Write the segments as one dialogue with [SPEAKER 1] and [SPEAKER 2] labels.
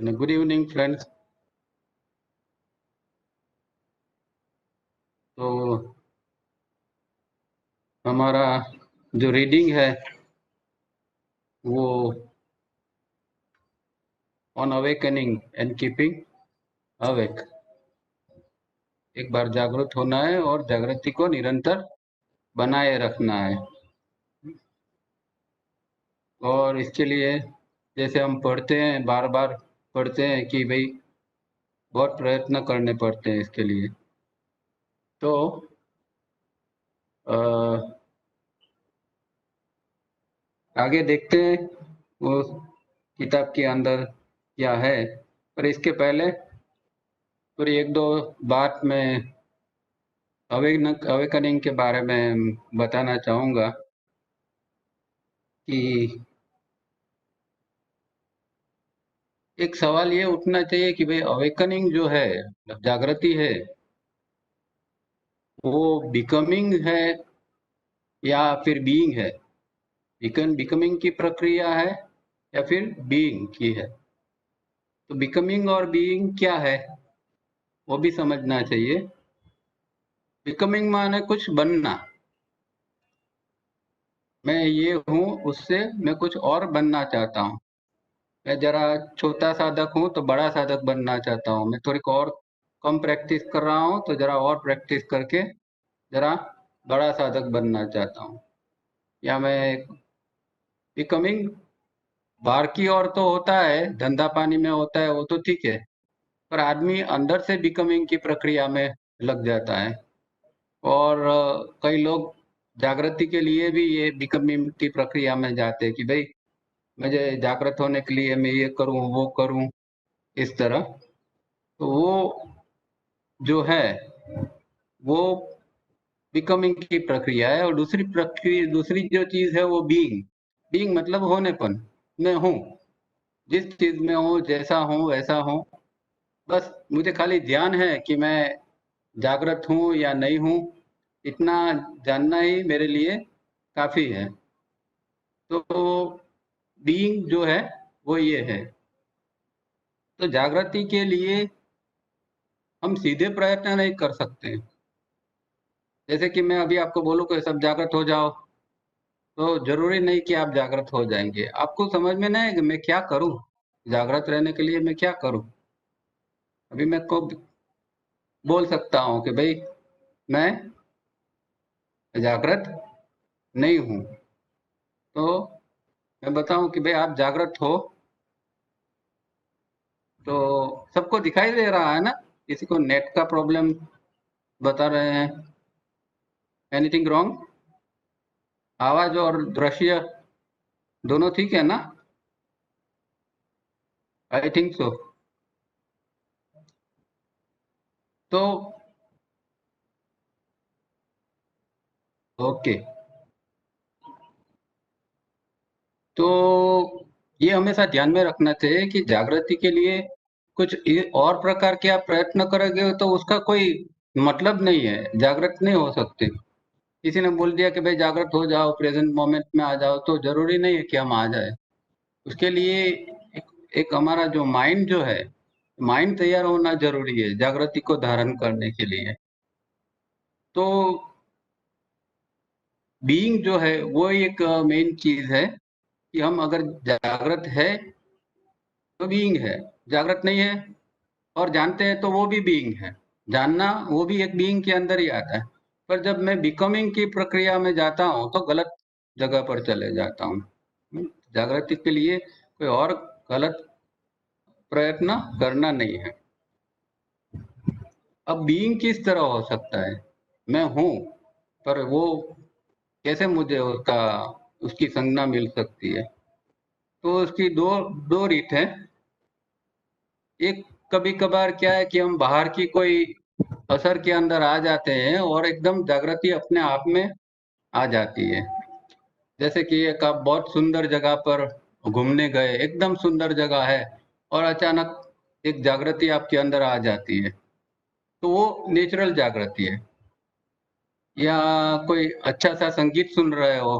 [SPEAKER 1] Good evening friends. तो हमारा जो रीडिंग है वो on awakening and keeping awake. एक बार जागृत होना है और जागृति को निरंतर बनाए रखना है। और इसके लिए जैसे हम पढ़ते हैं, बार बार पढ़ते हैं कि भाई बहुत प्रयत्न करने पड़ते हैं इसके लिए। तो आगे देखते हैं वो किताब के अंदर क्या है। पर इसके पहले पूरी एक दो बात मैं अवेकनिंग के बारे में बताना चाहूँगा कि एक सवाल ये उठना चाहिए कि भाई अवेकनिंग जो है, जागृति है, वो बिकमिंग है या फिर बीइंग है। बिकमिंग की प्रक्रिया है या फिर बीइंग की है। तो बिकमिंग और बीइंग क्या है वो भी समझना चाहिए। बिकमिंग माने कुछ बनना, मैं ये हूँ उससे मैं कुछ और बनना चाहता हूँ। मैं जरा छोटा साधक हूँ तो बड़ा साधक बनना चाहता हूँ। मैं थोड़ी और कम प्रैक्टिस कर रहा हूँ तो जरा और प्रैक्टिस करके जरा बड़ा साधक बनना चाहता हूँ। या मैं बिकमिंग बाहर की ओर तो होता है, धंधा पानी में होता है, वो तो ठीक है। पर आदमी अंदर से बिकमिंग की प्रक्रिया में लग जाता है। और कई लोग जागृति के लिए भी ये बिकमिंग की प्रक्रिया में जाते हैं कि भाई मुझे जागृत होने के लिए मैं ये करूं वो करूं, इस तरह। तो वो जो है वो बिकमिंग की प्रक्रिया है। और दूसरी जो चीज है वो बीइंग। बीइंग मतलब होनेपन। मैं हूँ, जिस चीज में हूँ, जैसा हूँ वैसा हूँ। बस मुझे खाली ध्यान है कि मैं जागृत हूँ या नहीं हूँ, इतना जानना ही मेरे लिए काफी है। तो बीइंग जो है वो ये है। तो जागृति के लिए हम सीधे प्रयत्न नहीं कर सकते। जैसे कि मैं अभी आपको बोलूं कि सब जागृत हो जाओ, तो जरूरी नहीं कि आप जागृत हो जाएंगे। आपको समझ में नहीं है कि मैं क्या करूं, जागृत रहने के लिए मैं क्या करूं। अभी मैं को बोल सकता हूं कि भाई मैं जागृत नहीं हूं। तो मैं बताऊं कि भाई आप जागृत हो, तो सबको दिखाई दे रहा है ना। किसी को नेट का प्रॉब्लम बता रहे हैं। Anything wrong? आवाज और दृश्य दोनों ठीक है ना? I think so. तो ओके। तो ये हमेशा ध्यान में रखना चाहिए कि जागृति के लिए कुछ और प्रकार के आप प्रयत्न करोगे तो उसका कोई मतलब नहीं है, जागृत नहीं हो सकते। किसी ने बोल दिया कि भाई जागृत हो जाओ, प्रेजेंट मोमेंट में आ जाओ, तो जरूरी नहीं है कि हम आ जाए। उसके लिए एक हमारा जो माइंड जो है, माइंड तैयार होना जरूरी है जागृति को धारण करने के लिए। तो बीइंग जो है वो एक मेन चीज है कि हम अगर जागृत है तो बीइंग है, जागृत नहीं है और जानते हैं तो वो भी बीइंग है। जानना वो भी एक बीइंग के अंदर ही आता है। पर जब मैं बिकमिंग की प्रक्रिया में जाता हूँ तो गलत जगह पर चले जाता हूँ। जागृति के लिए कोई और गलत प्रयत्न करना नहीं है। अब बीइंग किस तरह हो सकता है? मैं हूँ, पर वो कैसे मुझे उसकी संज्ञा मिल सकती है? तो उसकी दो दो रीत है। एक, कभी कभार क्या है कि हम बाहर की कोई असर के अंदर आ जाते हैं और एकदम जागृति अपने आप में आ जाती है। जैसे कि एक आप बहुत सुंदर जगह पर घूमने गए, एकदम सुंदर जगह है, और अचानक एक जागृति आपके अंदर आ जाती है, तो वो नेचुरल जागृति है। या कोई अच्छा सा संगीत सुन रहे हो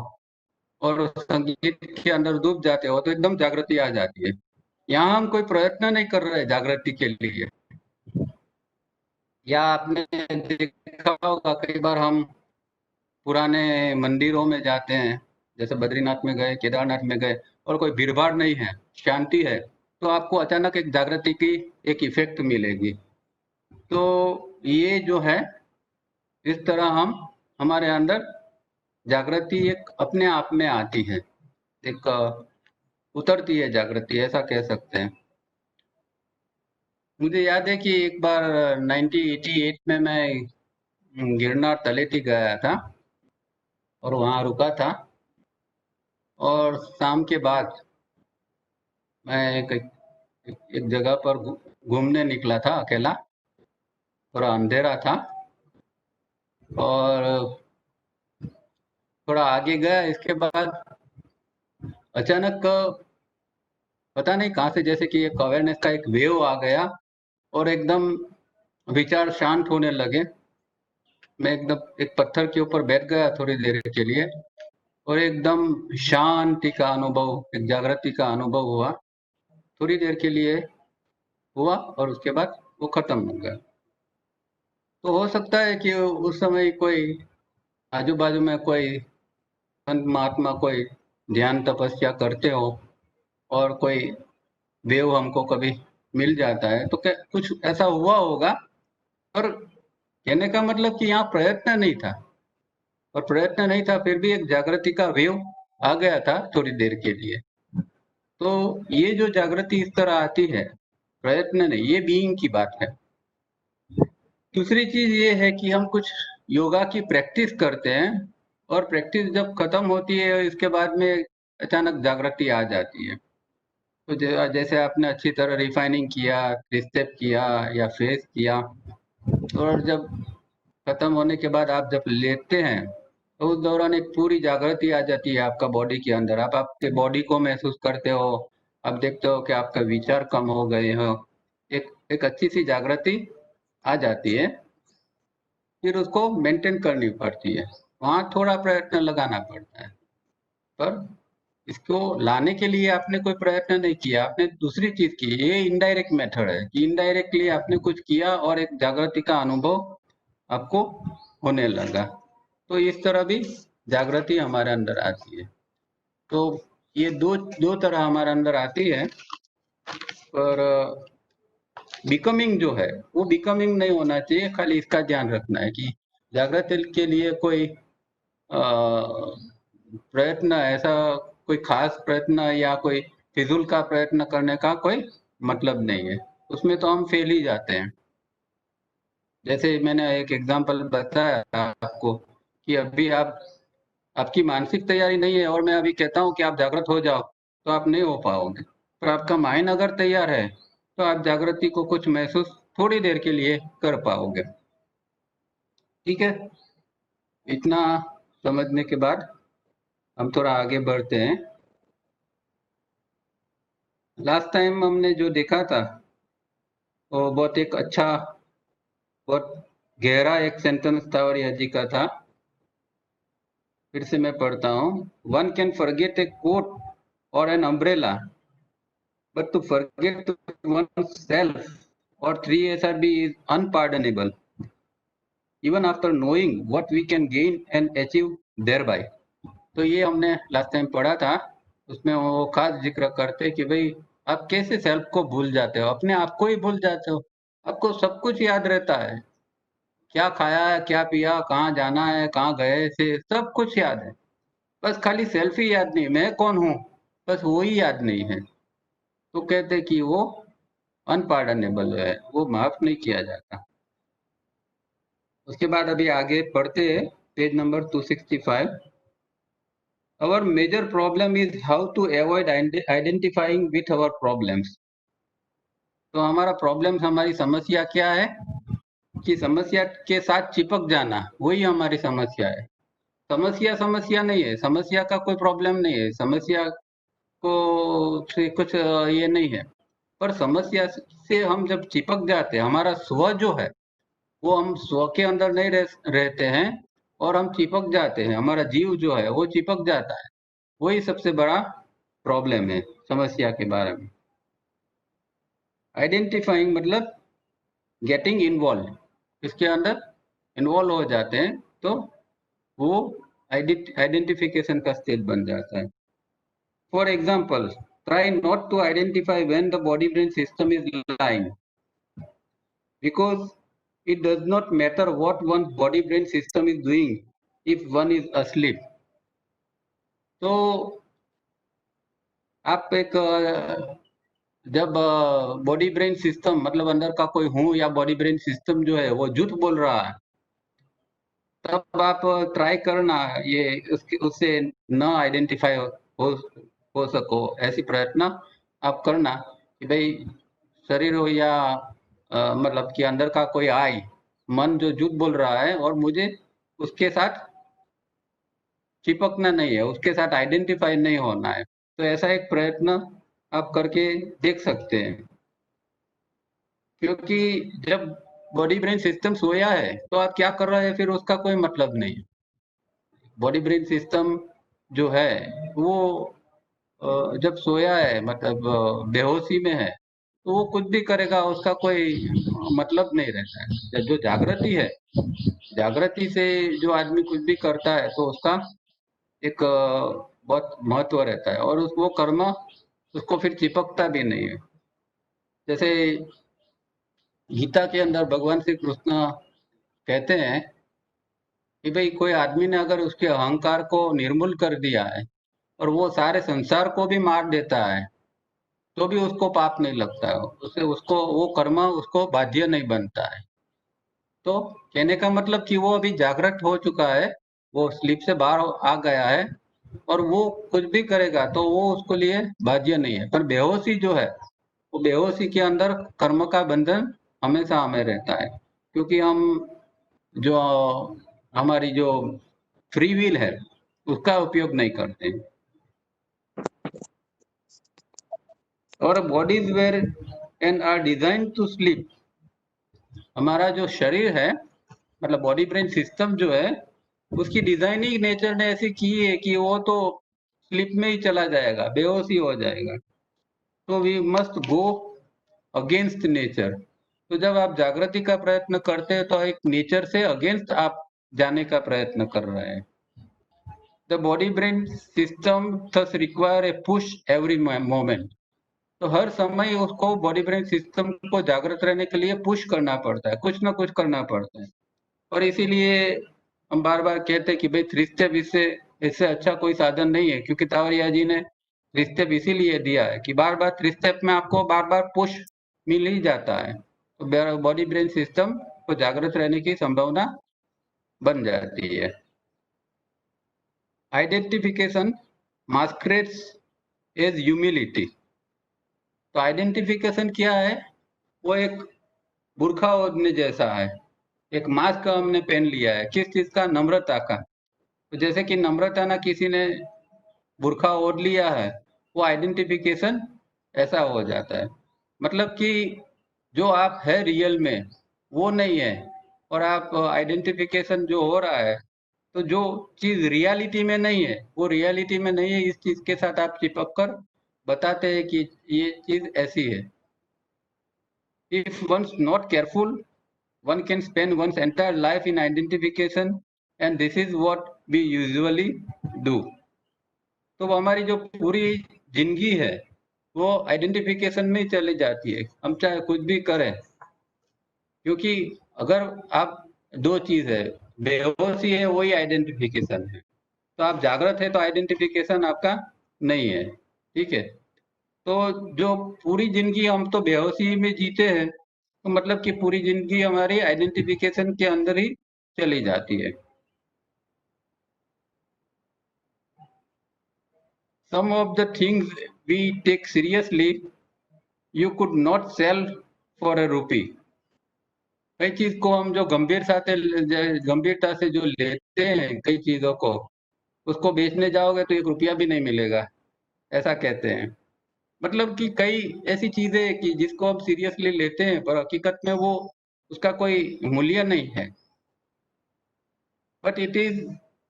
[SPEAKER 1] और उस संगीत के अंदर डूब जाते हो तो एकदम जागृति आ जाती है। यहाँ हम कोई प्रयत्न नहीं कर रहे जागृति के लिए। या आपने देखा होगा कई बार हम पुराने मंदिरों में जाते हैं, जैसे बद्रीनाथ में गए, केदारनाथ में गए, और कोई भीड़-भाड़ नहीं है, शांति है, तो आपको अचानक एक जागृति की एक इफ़ेक्ट मिलेगी। तो ये जो है, इस तरह हम हमारे अंदर जागृति एक अपने आप में आती है, एक उतरती है जागृति, ऐसा कह सकते हैं। मुझे याद है कि एक बार 1988 में मैं गिरनार तलेटी गया था और वहाँ रुका था, और शाम के बाद मैं एक जगह पर घूमने निकला था अकेला। थोड़ा अंधेरा था और थोड़ा आगे गया, इसके बाद अचानक पता नहीं कहाँ से जैसे कि एक अवेयरनेस का एक वेव आ गया और एकदम विचार शांत होने लगे। मैं एकदम एक पत्थर के ऊपर बैठ गया थोड़ी देर के लिए और एकदम शांति का अनुभव, एक जागृति का अनुभव हुआ। थोड़ी देर के लिए हुआ और उसके बाद वो खत्म हो गया। तो हो सकता है कि उस समय कोई आजू बाजू में कोई संत महात्मा कोई ध्यान तपस्या करते हो और कोई वेव हमको कभी मिल जाता है, तो क्या कुछ ऐसा हुआ होगा। पर कहने का मतलब कि यहाँ प्रयत्न नहीं था, और प्रयत्न नहीं था फिर भी एक जागृति का वेव आ गया था थोड़ी देर के लिए। तो ये जो जागृति इस तरह आती है, प्रयत्न नहीं, ये बीइंग की बात है। दूसरी चीज ये है कि हम कुछ योगा की प्रैक्टिस करते हैं और प्रैक्टिस जब खत्म होती है इसके बाद में अचानक जागृति आ जाती है। तो जैसे आपने अच्छी तरह रिफाइनिंग किया, स्टेप किया या फेस किया, और जब खत्म होने के बाद आप जब लेटते हैं तो उस दौरान एक पूरी जागृति आ जाती है आपका बॉडी के अंदर। आप आपके बॉडी को महसूस करते हो, आप देखते हो कि आपका विचार कम हो गए हो, एक एक अच्छी सी जागृति आ जाती है। फिर उसको मेंटेन करनी पड़ती है, वहाँ थोड़ा प्रयत्न लगाना पड़ता है। पर इसको लाने के लिए आपने कोई प्रयत्न नहीं किया, आपने दूसरी चीज की। ये इनडायरेक्ट मेथड है कि इनडायरेक्टली आपने कुछ किया और एक जागृति का अनुभव आपको होने लगा। तो इस तरह भी जागृति हमारे अंदर आती है। तो ये दो दो तरह हमारे अंदर आती है। पर बिकमिंग जो है वो बिकमिंग नहीं होना चाहिए, खाली इसका ध्यान रखना है कि जागृति के लिए कोई प्रयत्न, ऐसा कोई खास प्रयत्न या कोई फिजूल का प्रयत्न करने का कोई मतलब नहीं है, उसमें तो हम फेल ही जाते हैं। जैसे मैंने एक एग्जांपल बताया आपको कि अभी आप आपकी मानसिक तैयारी नहीं है और मैं अभी कहता हूँ कि आप जागृत हो जाओ, तो आप नहीं हो पाओगे। पर आपका माइंड अगर तैयार है तो आप जागृति को कुछ महसूस थोड़ी देर के लिए कर पाओगे। ठीक है, इतना समझने के बाद हम थोड़ा आगे बढ़ते हैं। लास्ट टाइम हमने जो देखा था वो बहुत एक अच्छा, बहुत गहरा एक सेंटेंस था और जी का था। फिर से मैं पढ़ता हूँ। One can forget a coat और an umbrella, but to forget oneself or 3SRB is unpardonable, even after knowing what we can gain and achieve thereby। तो ये हमने लास्ट टाइम पढ़ा था, उसमें वो खास जिक्र करते कि भाई आप कैसे सेल्फ को भूल जाते हो, अपने आप को ही भूल जाते हो। आपको सब कुछ याद रहता है, क्या खाया है, क्या पिया, कहाँ जाना है, कहाँ गए से, सब कुछ याद है। बस खाली सेल्फ ही याद नहीं, मैं कौन हूँ, बस वो ही याद नहीं है। तो कहते कि वो अनपार्डनेबल है, वो माफ नहीं किया जाता। उसके बाद अभी आगे पढ़ते हैं, page number 265। Our major problem is how to avoid identifying with our problems। तो हमारा प्रॉब्लम, हमारी समस्या क्या है कि समस्या के साथ चिपक जाना, वही हमारी समस्या है। समस्या समस्या नहीं है, समस्या का कोई प्रॉब्लम नहीं है, समस्या को से कुछ ये नहीं है। पर समस्या से हम जब चिपक जाते हैं, हमारा स्व जो है वो हम स्व के अंदर नहीं रहते हैं और हम चिपक जाते हैं, हमारा जीव जो है वो चिपक जाता है। वही सबसे बड़ा प्रॉब्लम है समस्या के बारे में। आइडेंटिफाइंग मतलब गेटिंग इन्वॉल्व, इसके अंदर इन्वॉल्व हो जाते हैं तो वो आइडेंटिफिकेशन का स्टेज बन जाता है. For example, try not to identify when the body brain system is lying, because it does not matter what one's body brain system is doing if one is asleep. तो आप एक जब body brain system मतलब अंदर का कोई हूँ या बॉडी ब्रेन सिस्टम जो है वो झूठ बोल रहा है, तब आप ट्राई करना ये उससे न आइडेंटिफाई हो सको, ऐसी प्रयत्न आप करना कि भाई शरीर हो या मतलब कि अंदर का कोई आई मन जो झूठ बोल रहा है और मुझे उसके साथ चिपकना नहीं है, उसके साथ आइडेंटिफाई नहीं होना है. तो ऐसा एक प्रयत्न आप करके देख सकते हैं, क्योंकि जब बॉडी ब्रेन सिस्टम सोया है तो आप क्या कर रहे हैं फिर उसका कोई मतलब नहीं. बॉडी ब्रेन सिस्टम जो है वो जब सोया है मतलब बेहोशी में है तो वो कुछ भी करेगा, उसका कोई मतलब नहीं रहता है. जो जागृति है, जागृति से जो आदमी कुछ भी करता है तो उसका एक बहुत महत्व रहता है और वो कर्म उसको फिर चिपकता भी नहीं है. जैसे गीता के अंदर भगवान श्री कृष्ण कहते हैं कि भाई कोई आदमी ने अगर उसके अहंकार को निर्मूल कर दिया है और वो सारे संसार को भी मार देता है तो भी उसको पाप नहीं लगता है, उससे उसको वो कर्म उसको बाध्य नहीं बनता है. तो कहने का मतलब कि वो अभी जागृत हो चुका है, वो स्लीप से बाहर आ गया है और वो कुछ भी करेगा तो वो उसको लिए बाध्य नहीं है. पर बेहोशी जो है वो बेहोशी के अंदर कर्म का बंधन हमेशा हमें रहता है, क्योंकि हम जो हमारी जो फ्री विल है उसका उपयोग नहीं करते. और bodies were and are design to sleep, हमारा जो शरीर है मतलब बॉडी ब्रेन सिस्टम जो है उसकी डिजाइनिंग नेचर ने ऐसी की है कि वो तो स्लीप में ही चला जाएगा, बेहोश ही हो जाएगा. तो we must go against nature. तो जब आप जागृति का प्रयत्न करते हैं तो एक नेचर से अगेंस्ट आप जाने का प्रयत्न कर रहे हैं. The body brain system thus require a push every moment. तो हर समय उसको बॉडी ब्रेन सिस्टम को जागृत रहने के लिए पुश करना पड़ता है, कुछ ना कुछ करना पड़ता है. और इसीलिए हम बार बार कहते हैं कि भाई थ्री स्टेप इससे अच्छा कोई साधन नहीं है, क्योंकि तावरिया जी ने थ्री स्टेप इसीलिए दिया है कि बार बार थ्री स्टेप में आपको बार बार पुश मिल ही जाता है, तो बॉडी ब्रेन सिस्टम को जागृत रहने की संभावना बन जाती है. Identification masquerades as humility. तो आइडेंटिफिकेशन क्या है? वो एक बुर्खा ओढ़ने जैसा है, एक मास्क हमने पहन लिया है. किस चीज का? नम्रता का. तो जैसे कि नम्रता ना किसी ने बुर्खा ओढ़ लिया है, वो आइडेंटिफिकेशन ऐसा हो जाता है. मतलब कि जो आप है रियल में वो नहीं है, और आप आइडेंटिफिकेशन जो हो रहा है तो जो चीज रियलिटी में नहीं है वो रियलिटी में नहीं है, इस चीज के साथ आप चिपक कर बताते हैं कि ये चीज ऐसी है. If one's not careful, one can spend one's entire life in identification, and this is what we usually do. तो हमारी जो पूरी जिंदगी है वो आइडेंटिफिकेशन में ही चली जाती है, हम चाहे कुछ भी करें. क्योंकि अगर आप दो चीज है, बेहोशी है वही आइडेंटिफिकेशन है, तो आप जागृत है तो आइडेंटिफिकेशन आपका नहीं है. ठीक है. तो जो पूरी जिंदगी हम तो बेहोशी में जीते हैं, तो मतलब कि पूरी जिंदगी हमारी आइडेंटिफिकेशन के अंदर ही चली जाती है. Some of the things we take seriously, you could not sell for a rupee. कई चीज को हम जो गंभीरता से जो लेते हैं कई चीजों को, उसको बेचने जाओगे तो 1 रुपया भी नहीं मिलेगा, ऐसा कहते हैं. मतलब कि कई ऐसी चीजें कि जिसको हम सीरियसली लेते हैं पर हकीकत में वो उसका कोई मूल्य नहीं है. But it is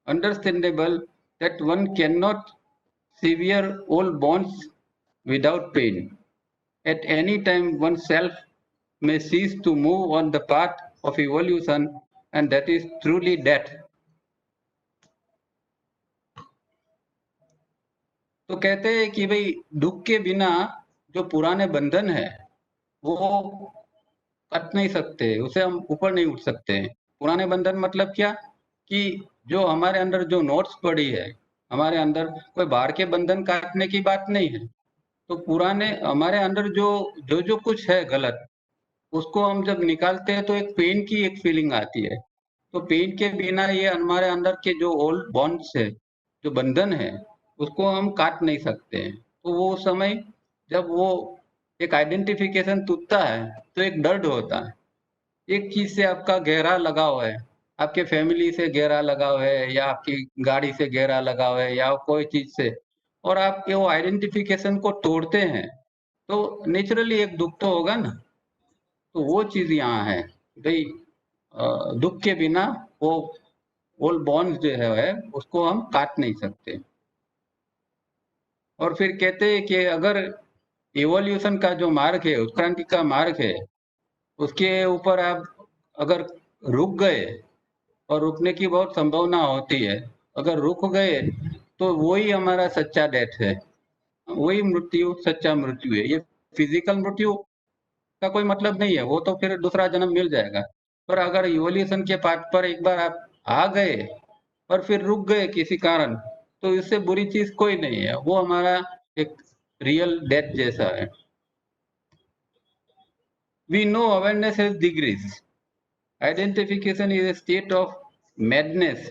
[SPEAKER 1] understandable that one cannot sever old bonds without pain. At any time, oneself may cease to move on the path of evolution, and that is truly death. तो कहते हैं कि भाई दुख के बिना जो पुराने बंधन है वो कट नहीं सकते, उसे हम ऊपर नहीं उठ सकते हैं। पुराने बंधन मतलब क्या कि जो हमारे अंदर जो नोट्स पड़ी है, हमारे अंदर कोई बाहर के बंधन काटने की बात नहीं है। तो पुराने हमारे अंदर जो जो जो कुछ है गलत, उसको हम जब निकालते हैं तो एक पेन की एक फीलिंग आती है। तो पेन के बिना ये हमारे अंदर के जो ओल्ड बॉन्ड्स है, जो बंधन है, उसको हम काट नहीं सकते हैं। तो वो समय जब वो एक आइडेंटिफिकेशन टूटता है तो एक दर्द होता है। एक चीज से आपका गहरा लगाव है, आपके फैमिली से गहरा लगाव है या आपकी गाड़ी से गहरा लगाव है या कोई चीज से, और आप वो आइडेंटिफिकेशन को तोड़ते हैं तो नेचुरली एक दुख तो होगा ना। तो वो चीज यहाँ है भाई, दुख के बिना वो ओल्ड बॉन्ड जो है उसको हम काट नहीं सकते। और फिर कहते हैं कि अगर इवोल्यूशन का जो मार्ग है, उत्क्रांति का मार्ग है, उसके ऊपर आप अगर रुक गए, और रुकने की बहुत संभावना होती है, अगर रुक गए तो वही हमारा सच्चा डेथ है, वही मृत्यु सच्चा मृत्यु है। ये फिजिकल मृत्यु का कोई मतलब नहीं है, वो तो फिर दूसरा जन्म मिल जाएगा। पर अगर इवोल्यूशन के पाथ पर एक बार आप आ गए और फिर रुक गए किसी कारण, तो इससे बुरी चीज कोई नहीं है, वो हमारा एक रियल डेथ जैसा है। We know awareness has degrees. Identification is a state of madness,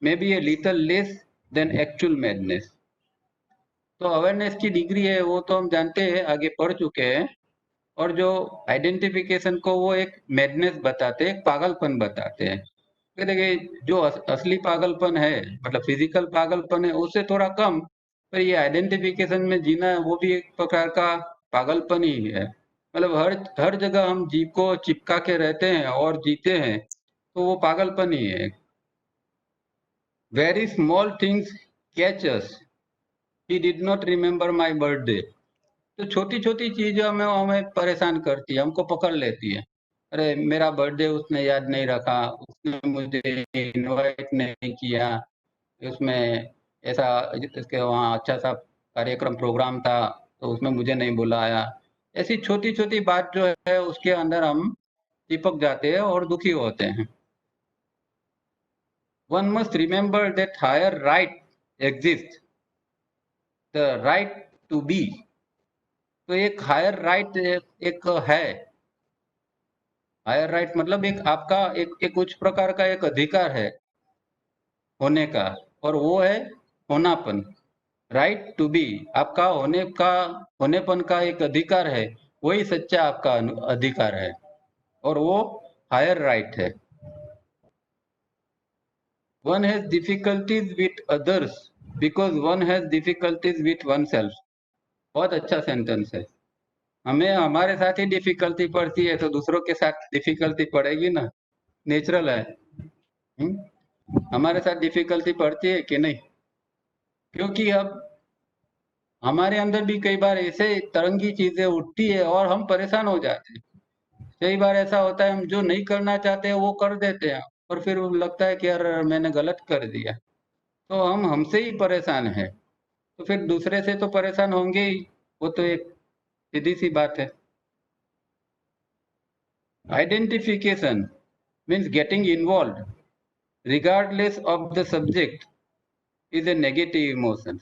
[SPEAKER 1] maybe a little less than actual madness. तो अवेयरनेस की डिग्री है वो तो हम जानते हैं, आगे पढ़ चुके हैं। और जो आइडेंटिफिकेशन को वो एक मैडनेस बताते हैं, एक पागलपन बताते हैं। कि देखिए जो असली पागलपन है, मतलब फिजिकल पागलपन है, उससे थोड़ा कम। पर ये आइडेंटिफिकेशन में जीना है वो भी एक प्रकार का पागलपन ही है। मतलब हर हर जगह हम जीव को चिपका के रहते हैं और जीते हैं, तो वो पागलपन ही है। Very small things catch us, he did not remember my birthday. तो छोटी छोटी चीजें हमें हमें परेशान करती है, हमको पकड़ लेती है। अरे मेरा बर्थडे उसने याद नहीं रखा, उसने मुझे इनवाइट नहीं किया, उसमें ऐसा इसके वहाँ अच्छा सा कार्यक्रम प्रोग्राम था तो उसमें मुझे नहीं बुलाया। ऐसी छोटी छोटी बात जो है उसके अंदर हम चिपक जाते हैं और दुखी होते हैं। One must remember that higher right exists, the right to be. तो एक हायर राइट एक है। हायर राइट मतलब एक आपका एक उच्च प्रकार का एक अधिकार है होने का, और वो है होनापन। राइट टू बी, आपका होनेपन का एक अधिकार है, वही सच्चा आपका अधिकार है, और वो हायर राइट है। One has difficulties with others because one has difficulties with one self. बहुत अच्छा सेंटेंस है। हमें हमारे साथ ही डिफिकल्टी पड़ती है तो दूसरों के साथ डिफिकल्टी पड़ेगी ना, नेचुरल है। हमारे साथ डिफिकल्टी पड़ती है कि नहीं? क्योंकि अब हमारे अंदर भी कई बार ऐसे तरंगी चीजें उठती है और हम परेशान हो जाते हैं। कई बार ऐसा होता है हम जो नहीं करना चाहते हैं वो कर देते हैं, और फिर लगता है कि यार मैंने गलत कर दिया। तो हम हमसे ही परेशान है, तो फिर दूसरे से तो परेशान होंगे ही, वो तो एक सीधी सी बात है। Identification means getting involve regardless of the subject is a negative emotion।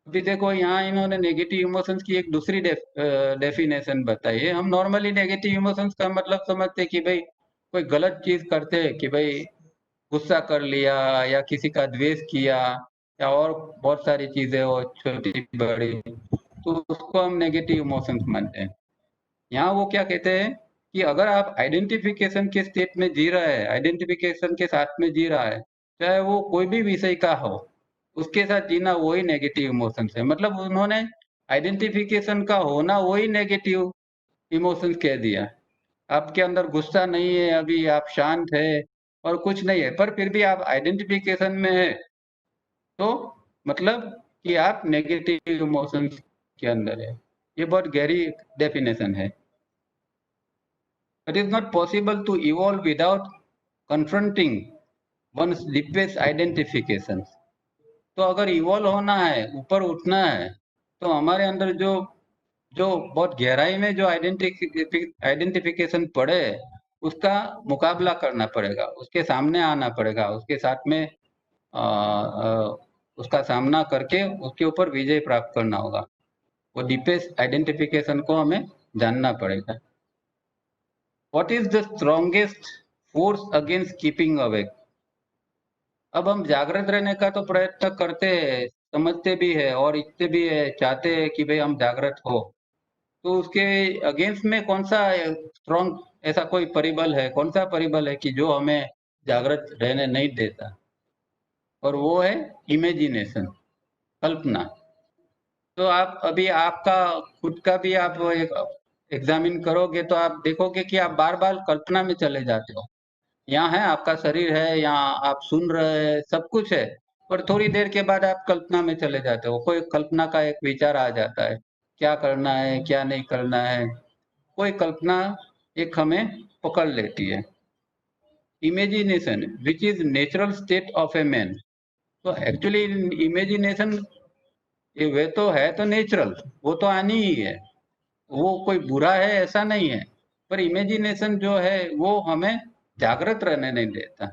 [SPEAKER 1] अभी देखो यहाँ इन्होंने नेगेटिव इमोशंस की एक दूसरी डेफिनेशन बताई है। हम नॉर्मली नेगेटिव इमोशंस का मतलब समझते हैं कि भाई कोई गलत चीज करते हैं, कि भाई गुस्सा कर लिया या किसी का द्वेष किया या और बहुत सारी चीजें हो छोटी बड़ी, तो उसको हम नेगेटिव इमोशंस मानते हैं। यहाँ वो क्या कहते हैं कि अगर आप आइडेंटिफिकेशन के स्टेट में जी रहे हैं, आइडेंटिफिकेशन के साथ में जी रहा है, चाहे वो कोई भी विषय का हो, उसके साथ जीना वही नेगेटिव इमोशंस है। मतलब उन्होंने आइडेंटिफिकेशन का होना वही नेगेटिव इमोशंस कह दिया। आपके अंदर गुस्सा नहीं है, अभी आप शांत है और कुछ नहीं है, पर फिर भी आप आइडेंटिफिकेशन में है, तो मतलब कि आप नेगेटिव इमोशंस के अंदर है। ये बहुत गहरी डेफिनेशन है। It is not possible to evolve without confronting one's deepest identification. तो अगर इवॉल्व होना है, ऊपर उठना है, तो हमारे अंदर जो जो बहुत गहराई में जो आइडेंटिफिकेशन पड़े, उसका मुकाबला करना पड़ेगा, उसके सामने आना पड़ेगा, उसके साथ में उसका सामना करके उसके ऊपर विजय प्राप्त करना होगा। वो डीपेस्ट आइडेंटिफिकेशन को हमें जानना पड़ेगा। What is the strongest force against keeping awake? अब हम जागृत रहने का तो प्रयत्न करते हैं, समझते भी है और इच्छते भी है, चाहते हैं कि भाई हम जागृत हो। तो उसके अगेंस्ट में कौन सा स्ट्रॉन्ग ऐसा कोई परिबल है, कौन सा परिबल है कि जो हमें जागृत रहने नहीं देता? और वो है इमेजिनेशन, कल्पना। तो आप अभी आपका खुद का भी आप एक एग्जामिन करोगे तो आप देखोगे कि आप बार बार कल्पना में चले जाते हो। यहाँ है, आपका शरीर है, यहाँ आप सुन रहे हैं, सब कुछ है, पर थोड़ी देर के बाद आप कल्पना में चले जाते हो। कोई कल्पना का एक विचार आ जाता है, क्या करना है, क्या नहीं करना है, कोई कल्पना एक हमें पकड़ लेती है। Imagination which is natural state of a man. तो एक्चुअली इमेजिनेशन ये वे तो है तो नेचुरल, वो तो आनी ही है, वो कोई बुरा है ऐसा नहीं है। पर इमेजिनेशन जो है वो हमें जागृत रहने नहीं देता,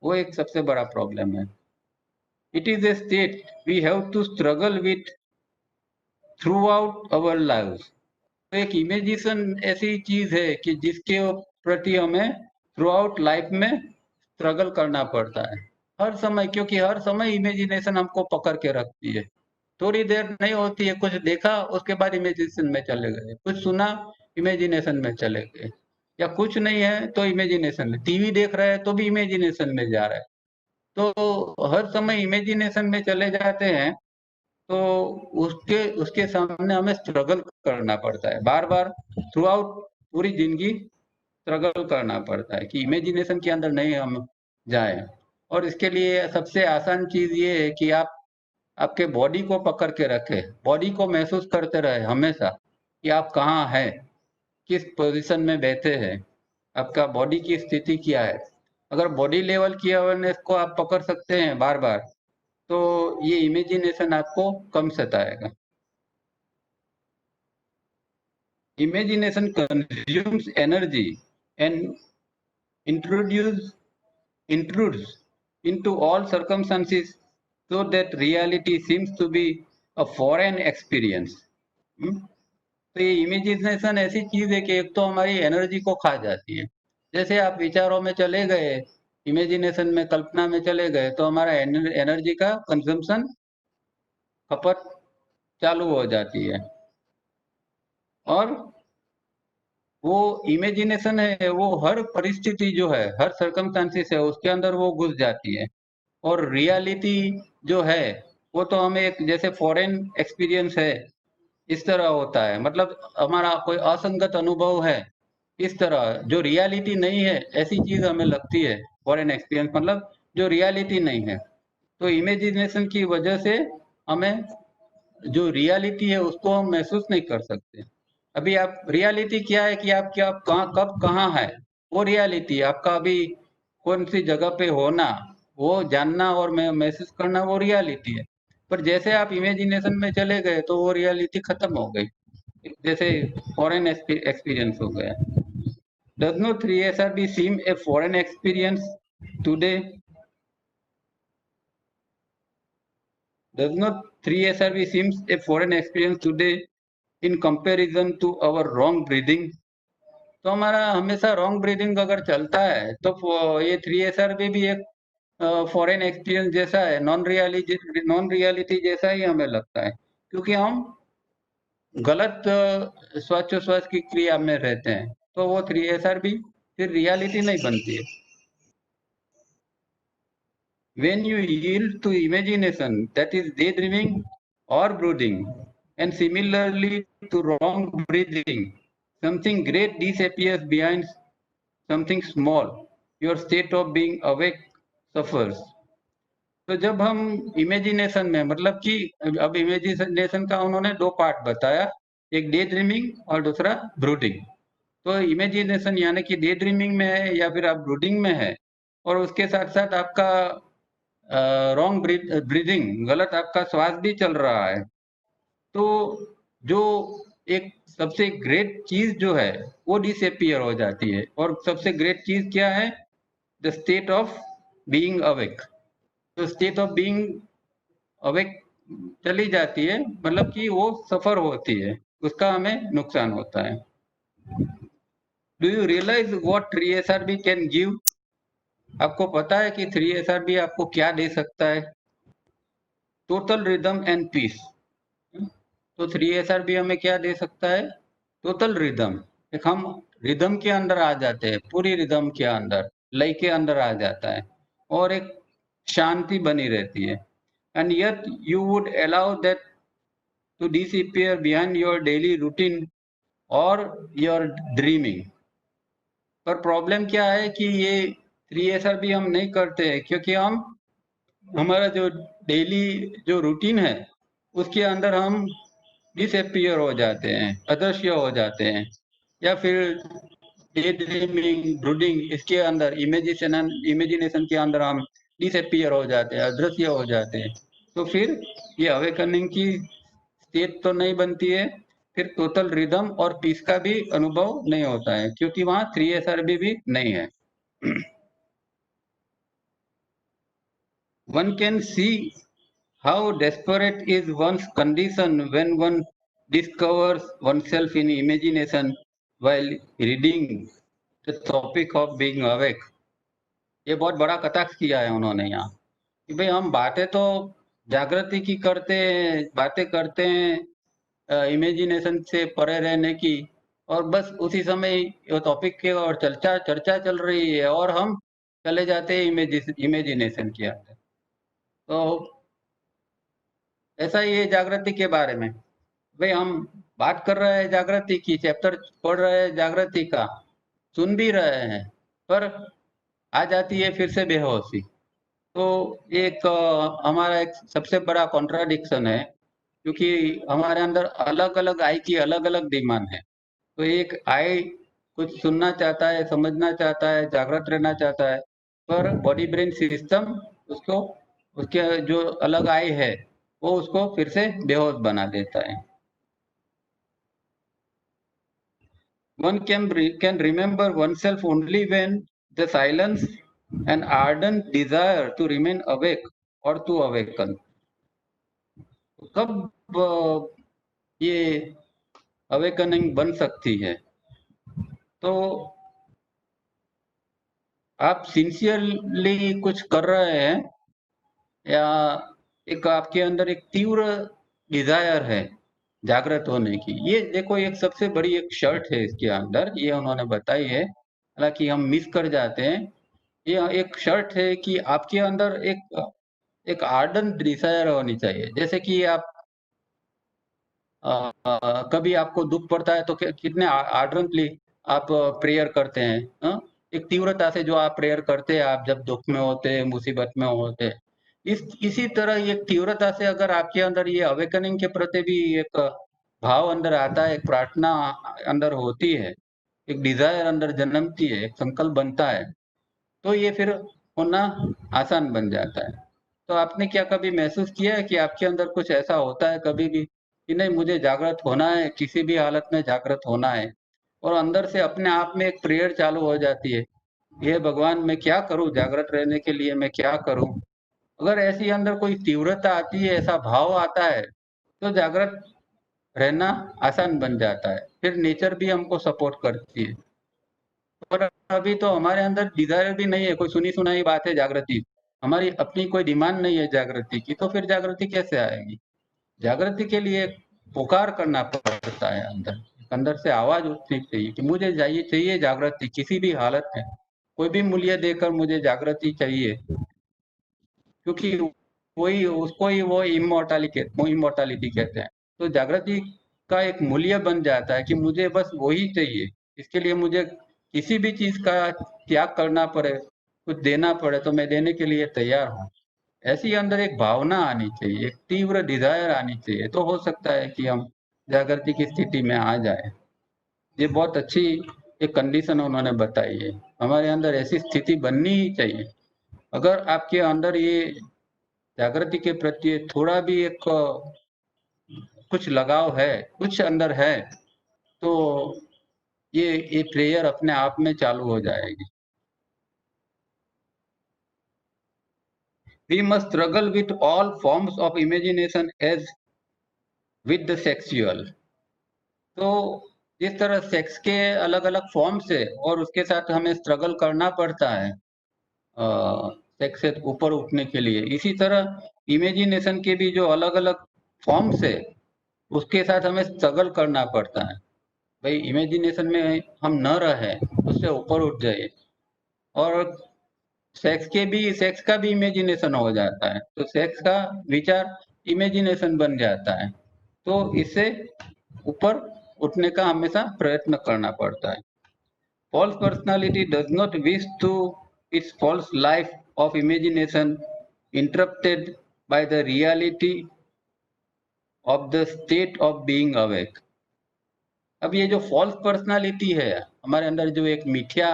[SPEAKER 1] वो एक सबसे बड़ा प्रॉब्लम है। It is a state we have to struggle with throughout our life. तो एक इमेजिनेशन ऐसी चीज है कि जिसके प्रति हमें थ्रू आउट लाइफ में स्ट्रगल करना पड़ता है, हर समय, क्योंकि हर समय इमेजिनेशन हमको पकड़ के रखती है। थोड़ी देर नहीं होती है, कुछ देखा उसके बाद इमेजिनेशन में चले गए, कुछ सुना इमेजिनेशन में चले गए, या कुछ नहीं है तो इमेजिनेशन में, टीवी देख रहे हैं तो भी इमेजिनेशन में जा रहा है। तो हर समय इमेजिनेशन में चले जाते हैं, तो उसके उसके सामने हमें स्ट्रगल करना पड़ता है बार बार, थ्रू आउट पूरी जिंदगी स्ट्रगल करना पड़ता है कि इमेजिनेशन के अंदर नहीं हम जाए। और इसके लिए सबसे आसान चीज ये है कि आप आपके बॉडी को पकड़ के रखे, बॉडी को महसूस करते रहे हमेशा कि आप कहाँ हैं, किस पोजीशन में बैठे हैं, आपका बॉडी की स्थिति क्या है। अगर बॉडी लेवल की अवेयरनेस को आप पकड़ सकते हैं बार बार, तो ये इमेजिनेशन आपको कम सताएगा। Imagination consumes energy and introduce intrudes into all circumstances so that reality seems to be a foreign experience। तो ये इमेजिनेशन ऐसी चीज है कि एक तो हमारी एनर्जी को खा जाती है। जैसे आप विचारों में चले गए, इमेजिनेशन में, कल्पना में चले गए, तो हमारा एनर्जी का कंजम्पशन, खपत चालू हो जाती है। और वो इमेजिनेशन है वो हर परिस्थिति जो है, हर सर्कमस्टांसिस है, उसके अंदर वो घुस जाती है। और रियलिटी जो है वो तो हमें एक जैसे फॉरेन एक्सपीरियंस है, इस तरह होता है। मतलब हमारा कोई असंगत अनुभव है, इस तरह जो रियलिटी नहीं है ऐसी चीज हमें लगती है। फॉरेन एक्सपीरियंस मतलब जो रियलिटी नहीं है। तो इमेजिनेशन की वजह से हमें जो रियलिटी है उसको हम महसूस नहीं कर सकते। अभी आप रियलिटी क्या है कि आप क्या, आप कहाँ, कब कहाँ है, वो रियलिटी है। आपका अभी कौन सी जगह पे होना, वो जानना और महसूस करना, वो रियलिटी है। पर जैसे आप इमेजिनेशन में चले गए तो वो रियलिटी खत्म हो गई, जैसे फॉरेन एक्सपीरियंस हो गया। Does no 3SRB seem a foreign experience today? Does not 3SRB seems a foreign experience today in comparison to our wrong breathing? तो हमारा हमेशा रॉन्ग ब्रीदिंग अगर चलता है तो ये 3SRB भी एक फॉरेन एक्सपीरियंस जैसा है, नॉन रियलिटी जैसा ही हमें लगता है, क्योंकि हम गलत श्वासोच्छ्वास की क्रिया में रहते हैं। तो वो 3SRB फिर रियलिटी नहीं बनती है। When you yield to imagination, that is daydreaming or brooding, and similarly to wrong breathing, something great disappears behind something small. Your state of being awake suffers. तो जब हम इमेजिनेशन में, मतलब कि अब इमेजिनेशन का उन्होंने दो पार्ट बताया, एक डे ड्रीमिंग और दूसरा ब्रूडिंग। तो इमेजिनेशन यानी कि डे ड्रीमिंग में है या फिर आप ब्रूडिंग में है, और उसके साथ साथ आपका रॉन्ग ब्रीदिंग, गलत आपका श्वास भी चल रहा है। तो जो एक सबसे ग्रेट चीज जो है वो डिसअपियर हो जाती है। और सबसे ग्रेट चीज क्या है? The state of being awake. तो स्टेट ऑफ बीइंग अवेक चली जाती है, मतलब कि वो सफर होती है, उसका हमें नुकसान होता है। Do you realise what 3SRB can give? आपको पता है कि 3SRB आपको क्या दे सकता है? Total rhythm and peace. तो 3SRB हमें क्या दे सकता है? Total rhythm. एक हम रिदम के अंदर आ जाते हैं, पूरी रिदम के अंदर, लय के अंदर आ जाता है, और एक शांति बनी रहती है। And yet you would allow that to disappear behind your daily routine or your dreaming। पर प्रॉब्लम क्या है कि ये 3SRB हम नहीं करते हैं, क्योंकि हम हमारा जो डेली जो रूटीन है उसके अंदर हम डिसअपियर हो जाते हैं, अदृश्य हो जाते हैं, या फिर डे ड्रीमिंग ब्रूडिंग इसके अंदर इमेजिनेशन के अंदर हम डिसअपियर हो जाते हैं, अदृश्य हो जाते हैं। तो फिर ये अवेकनिंग की स्टेट तो नहीं बनती है, फिर टोटल रिदम और पीस का भी अनुभव नहीं होता है, क्योंकि वहां 3SRB भी नहीं है। One can see how desperate is one's condition when one discovers oneself in imagination while reading the topic of being awake। ये बहुत बड़ा कटाक्ष किया है उन्होंने यहाँ, कि भाई हम बातें तो जागृति की करते हैं, बातें करते हैं इमेजिनेशन से परे रहने की, और बस उसी समय वो टॉपिक के और चर्चा चर्चा चल रही है और हम चले जाते हैं इमेजिनेशन के अंदर। तो ऐसा ही है जागृति के बारे में। भाई हम बात कर रहे हैं जागृति की, चैप्टर पढ़ रहे हैं जागृति का, सुन भी रहे हैं, पर आ जाती है फिर से बेहोशी। तो एक हमारा एक सबसे बड़ा कॉन्ट्राडिक्शन है, क्योंकि हमारे अंदर अलग अलग आई की अलग अलग डिमांड है। तो एक आई कुछ सुनना चाहता है, समझना चाहता है, जागृत रहना चाहता है, पर बॉडी ब्रेन सिस्टम उसको, उसके जो अलग आई है वो उसको फिर से बेहोश बना देता है। One can remember oneself only when the silence and ardent desire to remain awake or to awaken। कब ये अवेकनिंग बन सकती है? तो आप सिंसियरली कुछ कर रहे हैं, या एक आपके अंदर एक तीव्र डिजायर है जागृत होने की। ये देखो एक सबसे बड़ी एक शर्त है इसके अंदर, ये उन्होंने बताई है, हालांकि हम मिस कर जाते हैं। ये एक शर्त है कि आपके अंदर एक एक आर्डन डिजायर होनी चाहिए। जैसे कि आप कभी आपको दुख पड़ता है तो कितने आर्डनली आप प्रेयर करते हैं, एक तीव्रता से जो आप प्रेयर करते हैं आप जब दुख में होते हैं, मुसीबत में होते हैं। इसी तरह एक तीव्रता से अगर आपके अंदर ये अवेकनिंग के प्रति भी एक भाव अंदर आता है, एक प्रार्थना अंदर होती है, एक डिजायर अंदर जन्मती है, एक संकल्प बनता है, तो ये फिर होना आसान बन जाता है। तो आपने क्या कभी महसूस किया है कि आपके अंदर कुछ ऐसा होता है कभी भी कि नहीं मुझे जागृत होना है, किसी भी हालत में जागृत होना है, और अंदर से अपने आप में एक प्रेयर चालू हो जाती है, ये भगवान मैं क्या करूं, जागृत रहने के लिए मैं क्या करूं? अगर ऐसी अंदर कोई तीव्रता आती है, ऐसा भाव आता है, तो जागृत रहना आसान बन जाता है, फिर नेचर भी हमको सपोर्ट करती है। पर अभी तो हमारे अंदर डिजायर भी नहीं है, कोई सुनी सुनाई बात है जागृति, हमारी अपनी कोई डिमांड नहीं है जागृति की, तो फिर जागृति कैसे आएगी? जागृति के लिए पुकार करना पड़ता है, अंदर अंदर से आवाज उठनी चाहिए कि मुझे चाहिए चाहिए जागृति, किसी भी हालत में कोई भी मूल्य देकर मुझे जागृति चाहिए, क्योंकि वही उसको ही वो इमोर्टालिटी कहते हैं। तो जागृति का एक मूल्य बन जाता है कि मुझे बस वही चाहिए, इसके लिए मुझे किसी भी चीज का त्याग करना पड़े, कुछ देना पड़े, तो मैं देने के लिए तैयार हूँ। ऐसी अंदर एक भावना आनी चाहिए, एक तीव्र डिजायर आनी चाहिए, तो हो सकता है कि हम जागृति की स्थिति में आ जाए। ये बहुत अच्छी एक कंडीशन उन्होंने बताई है। हमारे अंदर ऐसी स्थिति बननी ही चाहिए। अगर आपके अंदर ये जागृति के प्रति थोड़ा भी एक कुछ लगाव है, कुछ अंदर है, तो ये प्रेयर अपने आप में चालू हो जाएगी। We must struggle with all forms of imagination as with the sexual। तो जिस तरह सेक्स के अलग अलग फॉर्म्स है और उसके साथ हमें स्ट्रगल करना पड़ता है सेक्स से ऊपर उठने के लिए, इसी तरह इमेजिनेशन के भी जो अलग अलग फॉर्म्स है उसके साथ हमें स्ट्रगल करना पड़ता है। भाई इमेजिनेशन में हम न रहे, उससे ऊपर उठ जाए। और सेक्स का भी इमेजिनेशन हो जाता है, तो सेक्स का विचार इमेजिनेशन बन जाता है। तो इससे ऊपर उठने का हमेशा प्रयत्न करना पड़ता है। False personality does not wish to its false life of imagination interrupted by the reality of the state of being awake. अब ये जो फॉल्स पर्सनालिटी है हमारे अंदर, जो एक मिथ्या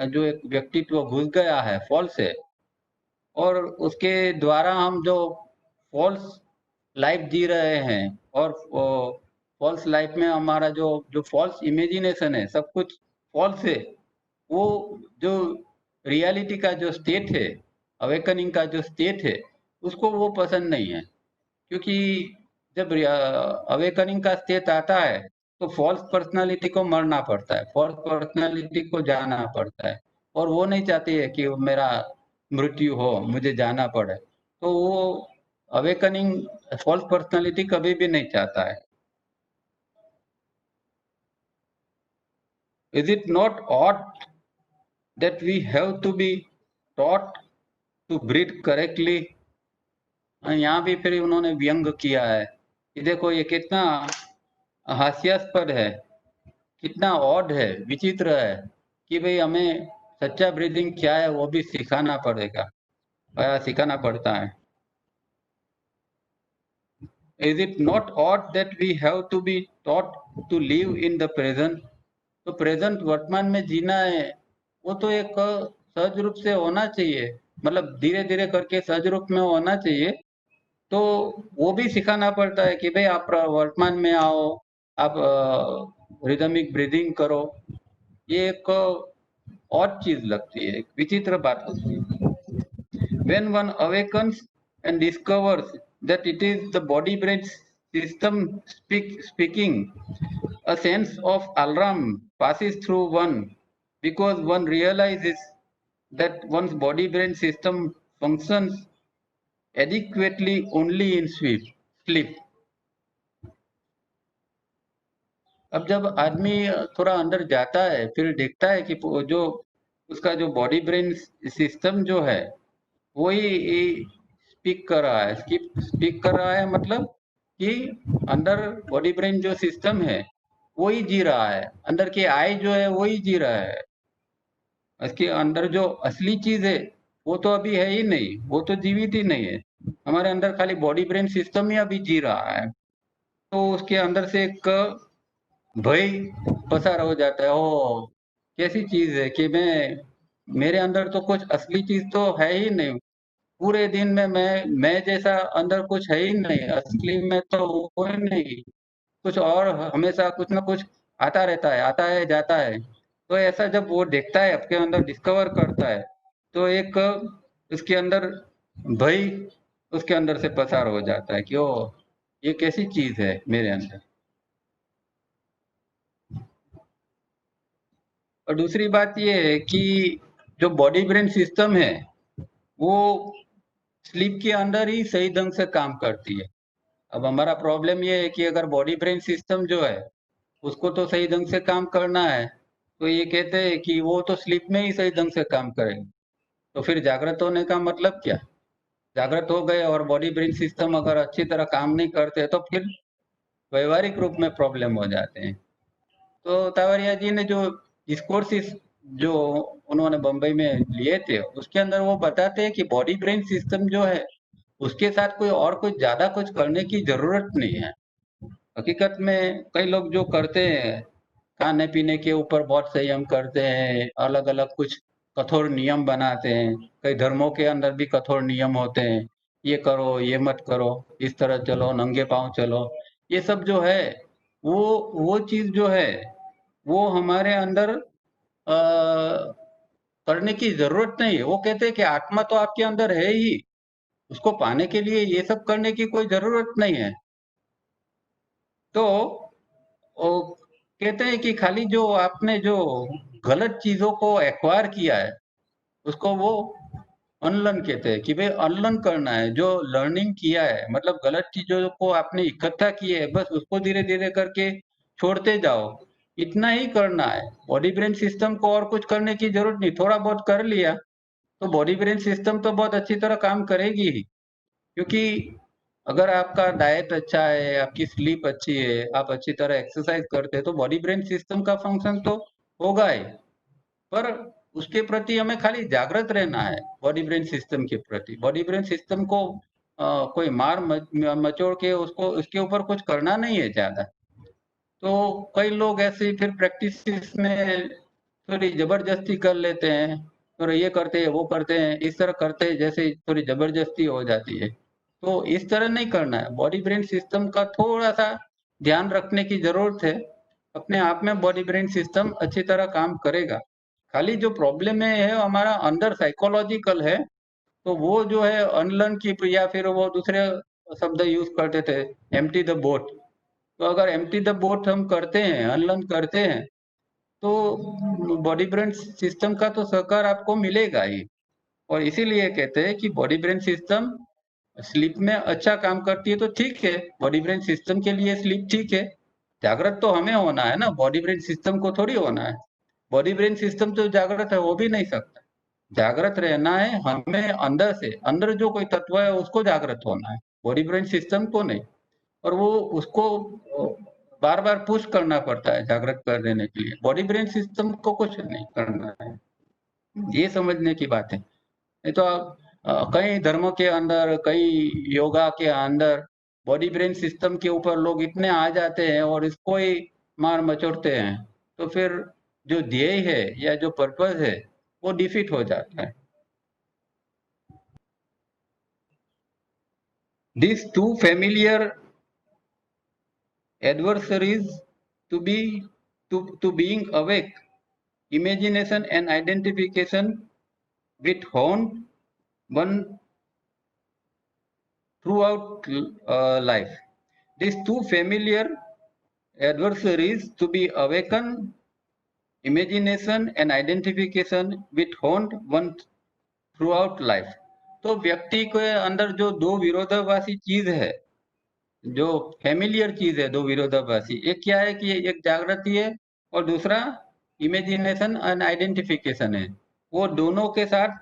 [SPEAKER 1] जो एक व्यक्तित्व घुस गया है, फॉल्स है, और उसके द्वारा हम जो फॉल्स लाइफ जी रहे हैं, और फॉल्स लाइफ में हमारा जो जो फॉल्स इमेजिनेशन है, सब कुछ फॉल्स है। वो जो रियलिटी का जो स्टेट है, अवेकनिंग का जो स्टेट है, उसको वो पसंद नहीं है। क्योंकि जब अवेकनिंग का स्टेट आता है तो फॉल्स पर्सनालिटी को मरना पड़ता है, फॉल्स पर्सनालिटी को जाना पड़ता है, और वो नहीं चाहती है कि मेरा मृत्यु हो, मुझे जाना पड़े। तो वो अवेकनिंग फॉल्स पर्सनालिटी कभी भी नहीं चाहता है। Is it not odd that we have to be taught to breathe correctly. यहाँ भी फिर उन्होंने व्यंग किया है कि देखो ये कितना हास्यास्पद है, कितना ऑड है, विचित्र है कि भाई हमें सच्चा ब्रीदिंग क्या है वो भी सिखाना पड़ेगा, सिखाना पड़ता है। Is it not odd that we have to be taught to live in the present. तो प्रेजेंट वर्तमान में जीना है, वो तो एक सहज रूप से होना चाहिए, मतलब धीरे धीरे करके सहज रूप में होना चाहिए। तो वो भी सिखाना पड़ता है कि भाई आप वर्तमान में आओ, आप रिदमिक ब्रीदिंग करो। ये एक और चीज लगती है, एक विचित्र बात होती है। When one awakens and discovers that it is the body brain system speaking, a sense of alarm passes through one, because one realizes that one's body brain system functions adequately only in sleep। अब जब आदमी थोड़ा अंदर जाता है, फिर देखता है कि जो उसका जो बॉडी ब्रेन सिस्टम जो है वही स्पीक कर रहा है। स्पीक कर रहा है मतलब कि अंदर बॉडी ब्रेन जो सिस्टम है वही जी रहा है, अंदर की आई जो है वही जी रहा है। इसके अंदर जो असली चीज है वो तो अभी है ही नहीं, वो तो जीवित ही नहीं है। हमारे अंदर खाली बॉडी ब्रेन सिस्टम ही अभी जी रहा है। तो उसके अंदर से एक भय पसार हो जाता है। ओ कैसी चीज है कि मेरे अंदर तो कुछ असली चीज तो है ही नहीं। पूरे दिन में मैं जैसा अंदर कुछ है ही नहीं, असली में तो वो ही नहीं, कुछ और हमेशा कुछ ना कुछ आता है जाता है। तो ऐसा जब वो देखता है, आपके अंदर डिस्कवर करता है, तो एक उसके अंदर भय उसके अंदर से पसार हो जाता है कि ओ ये कैसी चीज है मेरे अंदर। और दूसरी बात ये है कि जो बॉडी ब्रेन सिस्टम है वो स्लीप के अंदर ही सही ढंग से काम करती है। अब हमारा प्रॉब्लम ये है कि अगर बॉडी ब्रेन सिस्टम जो है उसको तो सही ढंग से काम करना है, तो ये कहते हैं कि वो तो स्लीप में ही सही ढंग से काम करेंगे। तो फिर जागृत होने का मतलब क्या? जागृत हो गए और बॉडी ब्रेन सिस्टम अगर अच्छी तरह काम नहीं करते तो फिर व्यवहारिक रूप में प्रॉब्लम हो जाते हैं। तो तावरिया जी ने जो डिस्कोर्सेस जो उन्होंने बम्बई में लिए थे, उसके अंदर वो बताते हैं कि बॉडी ब्रेन सिस्टम जो है उसके साथ कोई और कुछ ज्यादा कुछ करने की जरूरत नहीं है। हकीकत में कई लोग जो करते हैं, खाने पीने के ऊपर बहुत संयम करते हैं, अलग अलग कुछ कठोर नियम बनाते हैं। कई धर्मों के अंदर भी कठोर नियम होते हैं, ये करो, ये मत करो, इस तरह चलो, नंगे पांव चलो। ये सब जो है, वो वो चीज जो है, वो हमारे अंदर करने की जरूरत नहीं है। वो कहते हैं कि आत्मा तो आपके अंदर है ही, उसको पाने के लिए ये सब करने की कोई जरूरत नहीं है। तो वो कहते हैं कि खाली जो आपने जो गलत चीजों को एक्वायर किया है, उसको वो अनलर्न कहते हैं, कि भाई अनलर्न करना है। जो लर्निंग किया है, मतलब गलत चीजों को आपने इकट्ठा किए है, बस उसको धीरे धीरे करके छोड़ते जाओ, इतना ही करना है। बॉडी ब्रेन सिस्टम को और कुछ करने की जरूरत नहीं। थोड़ा बहुत कर लिया तो बॉडी ब्रेन सिस्टम तो बहुत अच्छी तरह काम करेगी ही। क्योंकि अगर आपका डाइट अच्छा है, आपकी स्लीप अच्छी है, आप अच्छी तरह एक्सरसाइज करते हैं, तो बॉडी ब्रेन सिस्टम का फंक्शन तो होगा ही। पर उसके प्रति हमें खाली जागृत रहना है। बॉडी ब्रेन सिस्टम के प्रति, बॉडी ब्रेन सिस्टम को कोई मार मचोड़ के उसको उसके ऊपर कुछ करना नहीं है ज्यादा। तो कई लोग ऐसे फिर प्रैक्टिस में थोड़ी जबरदस्ती कर लेते हैं, और ये करते हैं, वो करते हैं, इस तरह करते हैं, जैसे थोड़ी जबरदस्ती हो जाती है। तो इस तरह नहीं करना है। बॉडी ब्रेन सिस्टम का थोड़ा सा ध्यान रखने की जरूरत है। अपने आप में बॉडी ब्रेन सिस्टम अच्छी तरह काम करेगा। खाली जो प्रॉब्लम है हमारा अंदर साइकोलॉजिकल है। तो वो जो है अनलर्न की, या फिर वो दूसरे शब्द यूज करते थे, एम्प्टी द बोट। तो अगर एम्प्टी द बोट हम करते हैं, अनलर्न करते हैं, तो बॉडी ब्रेन सिस्टम का तो सहकार आपको मिलेगा ही। और इसीलिए कहते हैं कि बॉडी ब्रेन सिस्टम स्लीप में अच्छा काम करती है, तो ठीक है, बॉडी ब्रेन सिस्टम के लिए स्लीप ठीक है। जागृत तो हमें होना है ना, बॉडी ब्रेन सिस्टम को थोड़ी होना है। बॉडी ब्रेन सिस्टम तो जागृत है, हो भी नहीं सकता। जागृत रहना है हमें अंदर से, अंदर जो कोई तत्व है उसको जागृत होना है, बॉडी ब्रेन सिस्टम को नहीं। और वो उसको बार बार पुश करना पड़ता है जागृत कर देने के लिए। बॉडी ब्रेन सिस्टम को कुछ नहीं करना है, ये समझने की बात है। नहीं तो कई धर्मों के अंदर, कई योगा के अंदर बॉडी ब्रेन सिस्टम के ऊपर लोग इतने आ जाते हैं और इसको ही मार मचोड़ते हैं, तो फिर जो ध्येय है या जो पर्पस है वो डिफीट हो जाता है। These two familiar adversaries to be to being awake, imagination and identification, with haunt one throughout life. These two familiar adversaries to be awakened, imagination and identification, with haunt one throughout life. तो व्यक्ति के अंदर जो दो विरोधाभासी चीज है, जो फेमिलियर चीज है, दो विरोधाभासी, एक क्या है कि एक जागृति है और दूसरा इमेजिनेशन एंड आइडेंटिफिकेशन है। वो दोनों के साथ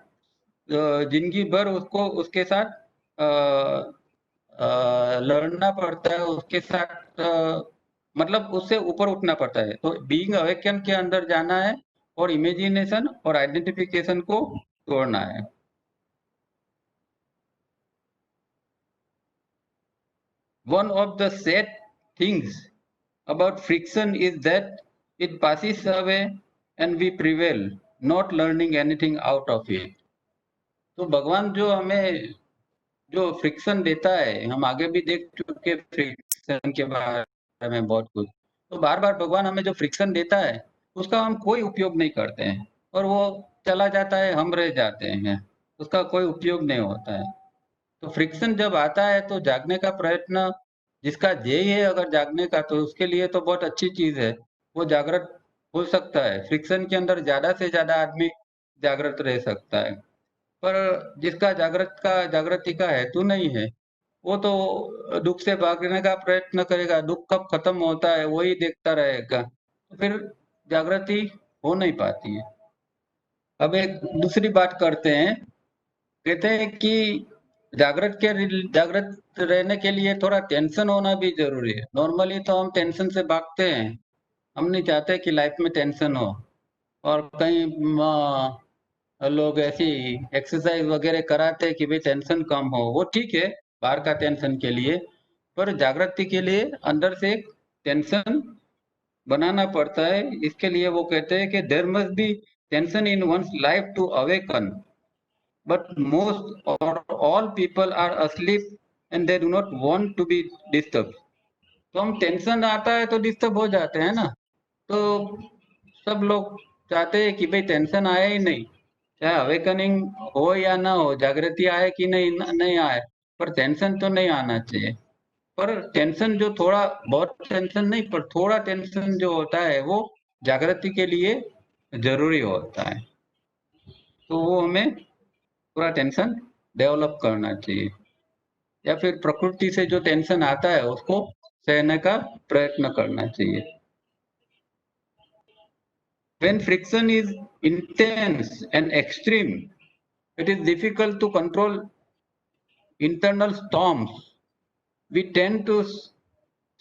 [SPEAKER 1] जिंदगी भर उसको उसके साथ लड़ना पड़ता है, उसके साथ मतलब उससे ऊपर उठना पड़ता है। तो बीइंग अवेकन के अंदर जाना है और इमेजिनेशन और आइडेंटिफिकेशन को तोड़ना है। One of the sad things about friction is that it passes away and we prevail, not learning anything out of it. तो भगवान जो हमें जो फ्रिक्शन देता है, हम आगे भी देख चुके फ्रिक्शन के बारे में बहुत कुछ। तो बार बार भगवान हमें जो फ्रिक्शन देता है उसका हम कोई उपयोग नहीं करते हैं, और वो चला जाता है, हम रह जाते हैं, उसका कोई उपयोग नहीं होता है। तो फ्रिक्शन जब आता है तो जागने का प्रयत्न, जिसका ध्येय है अगर जागने का, तो उसके लिए तो बहुत अच्छी चीज है, वो जागृत हो सकता है। फ्रिक्शन के अंदर ज्यादा से ज्यादा आदमी जागृत रह सकता है। पर जिसका जागृति का हेतु नहीं है, वो तो दुख से भागने का प्रयत्न करेगा, दुख कब खत्म होता है वही देखता रहेगा, तो फिर जागृति हो नहीं पाती है। अब एक दूसरी बात करते हैं। कहते हैं कि जागृत रहने के लिए थोड़ा टेंशन होना भी जरूरी है। नॉर्मली तो हम टेंशन से भागते हैं, हम नहीं चाहते कि लाइफ में टेंशन हो। और कई लोग ऐसी एक्सरसाइज वगैरह कराते हैं कि भाई टेंशन कम हो, वो ठीक है बाहर का टेंशन के लिए। पर जागृति के लिए अंदर से एक टेंशन बनाना पड़ता है। इसके लिए वो कहते हैं कि there must be tension in one's life to awaken, but most or all people are asleep and they do not want to be disturb. तो हम टेंशन आता है तो डिस्टर्ब हो जाते हैं ना। तो सब लोग चाहते हैं कि भाई टेंशन आए ही नहीं, चाहे अवेकनिंग हो या ना हो, जागृति आए कि नहीं आए, पर टेंशन तो नहीं आना चाहिए। पर टेंशन जो थोड़ा बहुत टेंशन नहीं, पर थोड़ा टेंशन जो होता है वो जागृति के लिए जरूरी होता है। तो वो हमें थोड़ा टेंशन डेवलप करना चाहिए, या फिर प्रकृति से जो टेंशन आता है उसको सहने का प्रयत्न करना चाहिए। When friction is intense and extreme, it is difficult to control internal storms. We tend to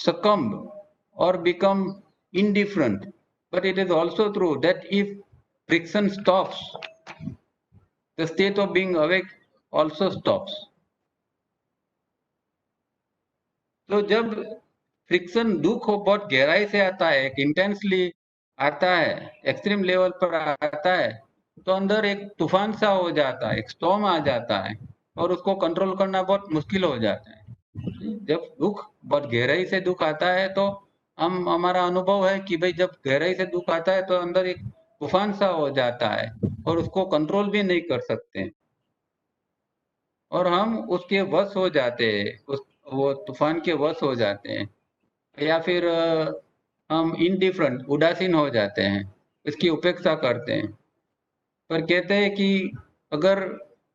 [SPEAKER 1] succumb or become indifferent. But it is also true that if friction stops, the state of being awake also stops. तो जब friction दुख हो बहुत गहराई से आता है, एक इंटेंसली आता है, एक्सट्रीम लेवल पर आता है, तो अंदर एक तूफान सा हो जाता है, एक स्टॉर्म आ जाता है और उसको कंट्रोल करना बहुत मुश्किल हो जाता है। जब दुख बहुत गहराई से दुख आता है तो हम हमारा अनुभव है कि भाई जब गहराई से दुख आता है तो अंदर एक तूफान सा हो जाता है और उसको कंट्रोल भी नहीं कर सकते और हम उसके वश हो जाते हैं, उस वो तूफान के वश हो जाते हैं, या फिर हम इनडिफरेंट उदासीन हो जाते हैं, इसकी उपेक्षा करते हैं। पर कहते हैं कि अगर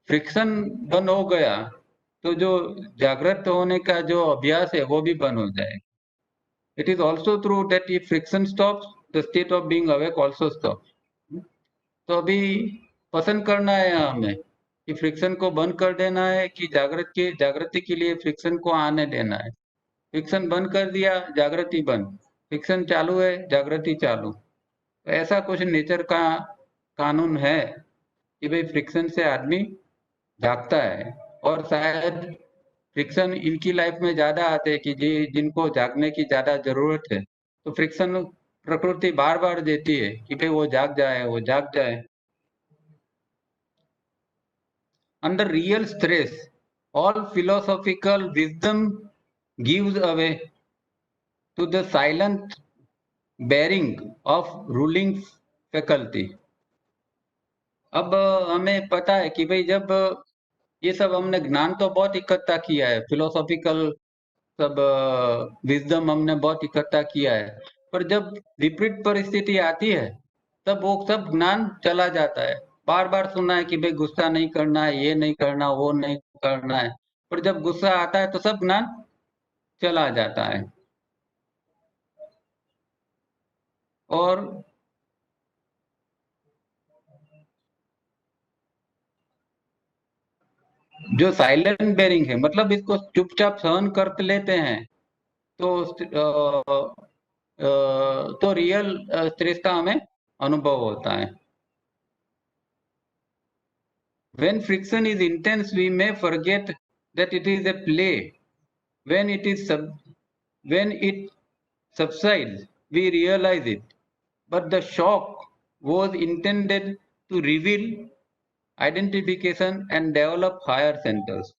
[SPEAKER 1] फ्रिक्शन बंद हो गया तो जो जागृत होने का जो अभ्यास है वो भी बंद हो जाए। It is also true that if friction stops the state of being awake also stops. तो अभी पसंद करना है हमें कि फ्रिक्शन को बंद कर देना है कि जागृति के लिए फ्रिक्शन को आने देना है। फ्रिक्शन बंद कर दिया, जागृति बंद, फ्रिक्शन चालू है, जागृति चालू। तो ऐसा कुछ नेचर का कानून है कि भाई फ्रिक्शन से आदमी जागता है। और शायद फ्रिक्शन इनकी लाइफ में ज्यादा आते हैं कि जिनको जागने की ज्यादा जरूरत है, तो फ्रिक्शन प्रकृति बार बार देती है कि भाई वो जाग जाए, वो जाग जाए। Under real stress, all philosophical wisdom gives away to the silent bearing of ruling faculty. अब हमें पता है कि भाई जब ये सब हमने ज्ञान तो बहुत इकट्ठा किया है, फिलोसॉफिकल सब विजडम हमने बहुत इकट्ठा किया है, पर जब विपरीत परिस्थिति आती है तब वो सब ज्ञान चला जाता है। बार बार सुना है कि भाई गुस्सा नहीं करना है, ये नहीं करना, वो नहीं करना है, पर जब गुस्सा आता है तो सब ज्ञान चला जाता है। और जो साइलेंट बेरिंग है, मतलब इसको चुपचाप सहन कर लेते हैं, तो तो रियल स्ट्रेस का हमें अनुभव होता है। When friction is intense, we may forget that it is a play. When when it subsides, we realize it. But the shock was intended to reveal identification and develop higher centers.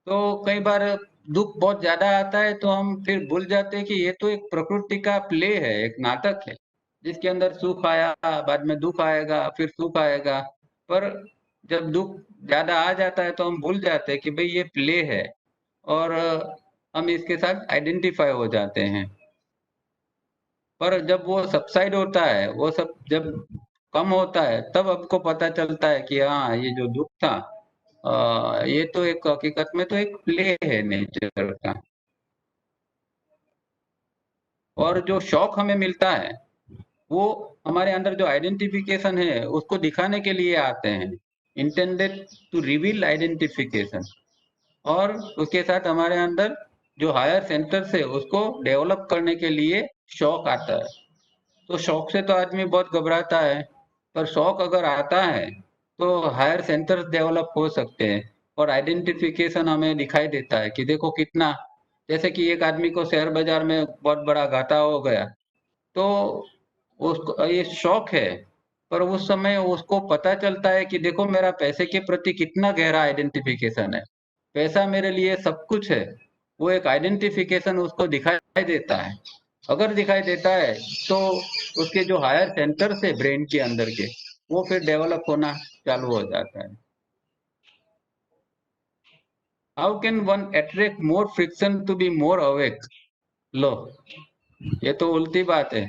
[SPEAKER 1] तो कई बार दुख बहुत ज्यादा आता है तो हम फिर भूल जाते हैं कि ये तो एक प्रकृति का प्ले है, एक नाटक है, जिसके अंदर सुख आया, बाद में दुख आएगा, फिर सुख आएगा। पर जब दुख ज्यादा आ जाता है तो हम भूल जाते हैं कि भाई ये प्ले है, और हम इसके साथ आइडेंटिफाई हो जाते हैं। पर जब वो सबसाइड होता है, वो सब जब कम होता है, तब हमको पता चलता है कि हाँ, ये जो दुख था, ये तो एक हकीकत में तो एक प्ले है नेचर का। और जो शौक हमें मिलता है वो हमारे अंदर जो आइडेंटिफिकेशन है उसको दिखाने के लिए आते हैं, इंटेंडेड टू रिवील आइडेंटिफिकेशन। और उसके साथ हमारे अंदर जो हायर सेंटर है उसको डेवलप करने के लिए शौक आता है। तो शौक से तो आदमी बहुत घबराता है, पर शौक अगर आता है तो हायर सेंटर्स डेवलप हो सकते हैं, और आइडेंटिफिकेशन हमें दिखाई देता है कि देखो कितना, जैसे कि एक आदमी को शेयर बाजार में बहुत बड़ा घाटा हो गया, तो उसको ये शौक है, पर उस समय उसको पता चलता है कि देखो मेरा पैसे के प्रति कितना गहरा आइडेंटिफिकेशन है, पैसा मेरे लिए सब कुछ है। वो एक आइडेंटिफिकेशन उसको दिखाई देता है। अगर दिखाई देता है तो उसके जो हायर सेंटर्स है ब्रेन के अंदर के, वो फिर डेवलप होना चालू हो जाता है। How can one attract more friction to be more awake? लो, ये तो उल्टी बात है।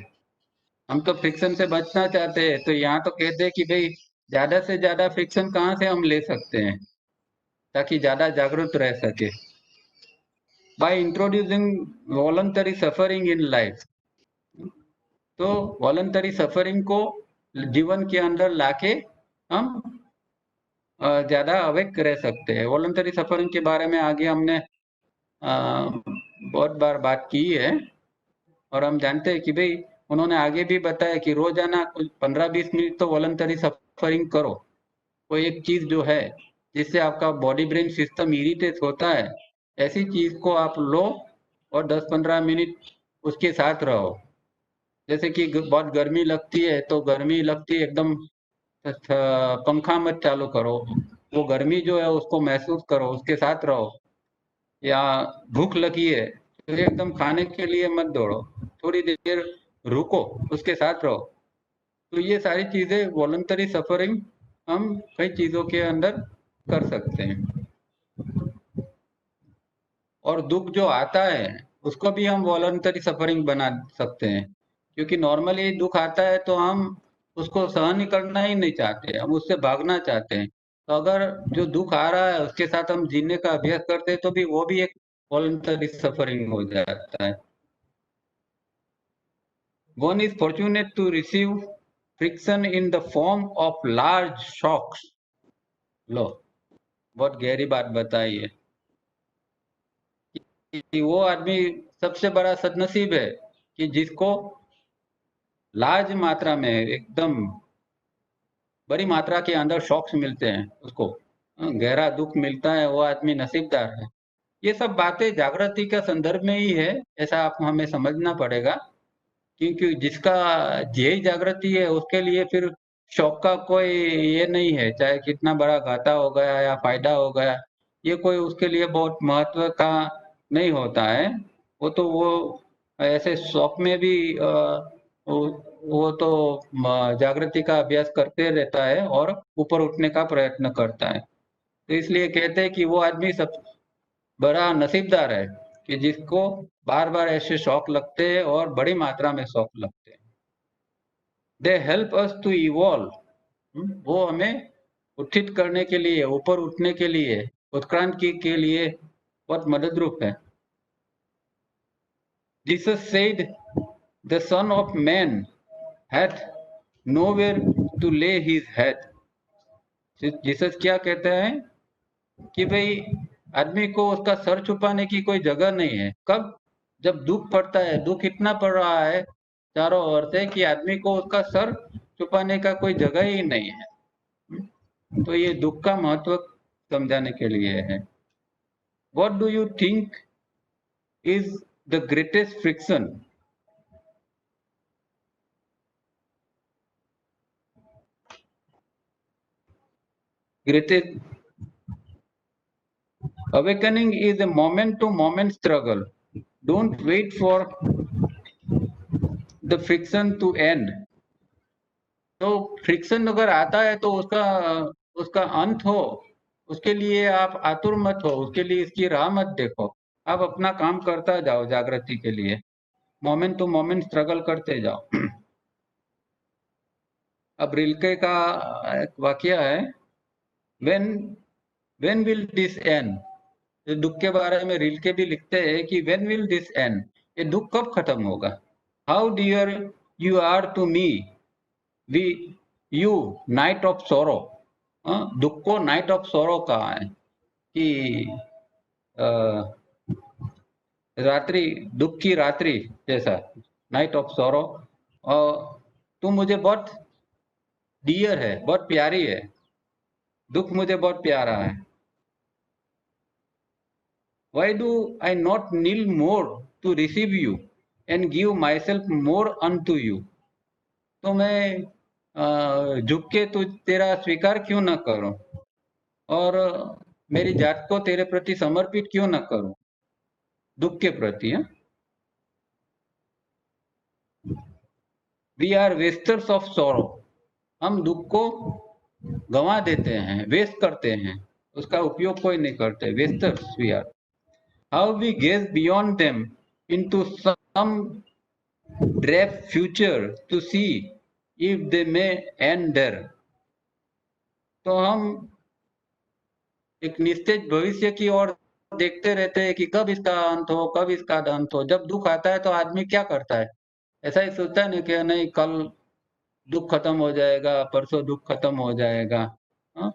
[SPEAKER 1] हम तो फ्रिक्शन से बचना चाहते हैं, तो यहाँ तो कहते हैं कि भाई ज्यादा से ज्यादा फ्रिक्शन कहाँ से हम ले सकते हैं ताकि ज्यादा जागरूक रह सके। By introducing voluntary suffering in life. तो वॉलंटरी सफरिंग को जीवन के अंदर लाके हम ज्यादा अवेक रह सकते हैं। वॉलंटरी सफरिंग के बारे में आगे हमने बहुत बार बात की है, और हम जानते हैं कि भाई उन्होंने आगे भी बताया कि रोजाना कुछ 15-20 मिनट तो वॉलंटरी सफरिंग करो। कोई एक चीज जो है जिससे आपका बॉडी ब्रेन सिस्टम इरिटेट होता है, ऐसी चीज को आप लो और 10-15 मिनट उसके साथ रहो। जैसे कि बहुत गर्मी लगती है, तो गर्मी लगती है एकदम, पंखा मत चालू करो, वो गर्मी जो है उसको महसूस करो, उसके साथ रहो। या भूख लगी है तो एकदम खाने के लिए मत दौड़ो, थोड़ी देर रुको, उसके साथ रहो। तो ये सारी चीजें वॉलंटरी सफरिंग हम कई चीजों के अंदर कर सकते हैं। और दुख जो आता है उसको भी हम वॉलंटरी सफरिंग बना सकते हैं, क्योंकि नॉर्मली दुख आता है तो हम उसको सहन करना ही नहीं चाहते, हम उससे भागना चाहते हैं। तो अगर जो दुख आ रहा है उसके साथ हम जीने का अभ्यास करते हैं तो भी वो भी एक वॉलंटरी सफरिंग हो जाता है। One is fortunate to receive friction in the form of large shocks. लो, बहुत गहरी बात बताई है कि वो आदमी सबसे बड़ा सदनसीब है कि जिसको लार्ज मात्रा में, एकदम बड़ी मात्रा के अंदर शॉक्स मिलते हैं, उसको गहरा दुख मिलता है, वो आदमी नसीबदार है। ये सब बातें जागृति के संदर्भ में ही है, ऐसा आप हमें समझना पड़ेगा। क्योंकि जिसका ध्येय जागृति है उसके लिए फिर शौक का कोई ये नहीं है, चाहे कितना बड़ा घाटा हो गया या फायदा हो गया, ये कोई उसके लिए बहुत महत्व का नहीं होता है। वो ऐसे शौक में भी वो तो जागृति का अभ्यास करते रहता है और ऊपर उठने का प्रयत्न करता है। तो इसलिए कहते हैं कि वो आदमी सब बड़ा नसीबदार है कि जिसको बार बार ऐसे शौक लगते हैं और बड़ी मात्रा में शौक लगते हैं। They help us to evolve. वो हमें उत्थित करने के लिए, ऊपर उठने के लिए, उत्क्रांति के लिए बहुत मददरूप है। Jesus said the son of man hath nowhere to lay his head. Jesus क्या कहते हैं कि भाई आदमी को उसका सर छुपाने की कोई जगह नहीं है। कब? जब दुख पड़ता है, दुख इतना पड़ रहा है चारों ओर से कि आदमी को उसका सर छुपाने का कोई जगह ही नहीं है। तो ये दुख का महत्व समझाने के लिए है। What do you think is the greatest friction? Greatest awakening is a moment to moment struggle. Don't wait for the friction to end. तो फ्रिक्शन अगर आता है तो उसका उसका अंत हो, उसके लिए आप आतुर मत हो, उसके लिए इसकी राह मत देखो। आप अपना काम करता जाओ जागृति के लिए, मोमेंट टू मोमेंट स्ट्रगल करते जाओ। अब रिल्के का एक वाक्य है, when when will this and. दुख के बारे में रिल्के भी लिखते हैं कि व्हेन विल दिस एंड, ये दुख कब खत्म होगा। How dear you are to me, we you night of sorrow. दुख को नाइट ऑफ सोरो कहा है कि रात्रि, दुख की रात्रि जैसा, नाइट ऑफ सोरो। और तू मुझे बहुत डियर है, बहुत प्यारी है, दुख मुझे बहुत प्यारा है। why do I not kneel more to receive you and give myself more unto you? तो मैं झुक के तू तेरा स्वीकार क्यों न करूं और मेरी जात को तेरे प्रति समर्पित क्यों न करूं, दुख के प्रति है। We are wasters of sorrow, हम दुख को गंवा देते हैं, वेस्ट करते हैं, उसका उपयोग कोई नहीं करते, wasters we are. How we gaze beyond them into some drape future to see if they may end there. तो हम एक निश्चित भविष्य की ओर देखते रहते हैं कि कब इसका अंत हो, कब इसका अंत हो। जब दुख आता है तो आदमी क्या करता है, ऐसा ही सोचता है ना कि नहीं कल दुख खत्म हो जाएगा, परसों दुख खत्म हो जाएगा। हाँ?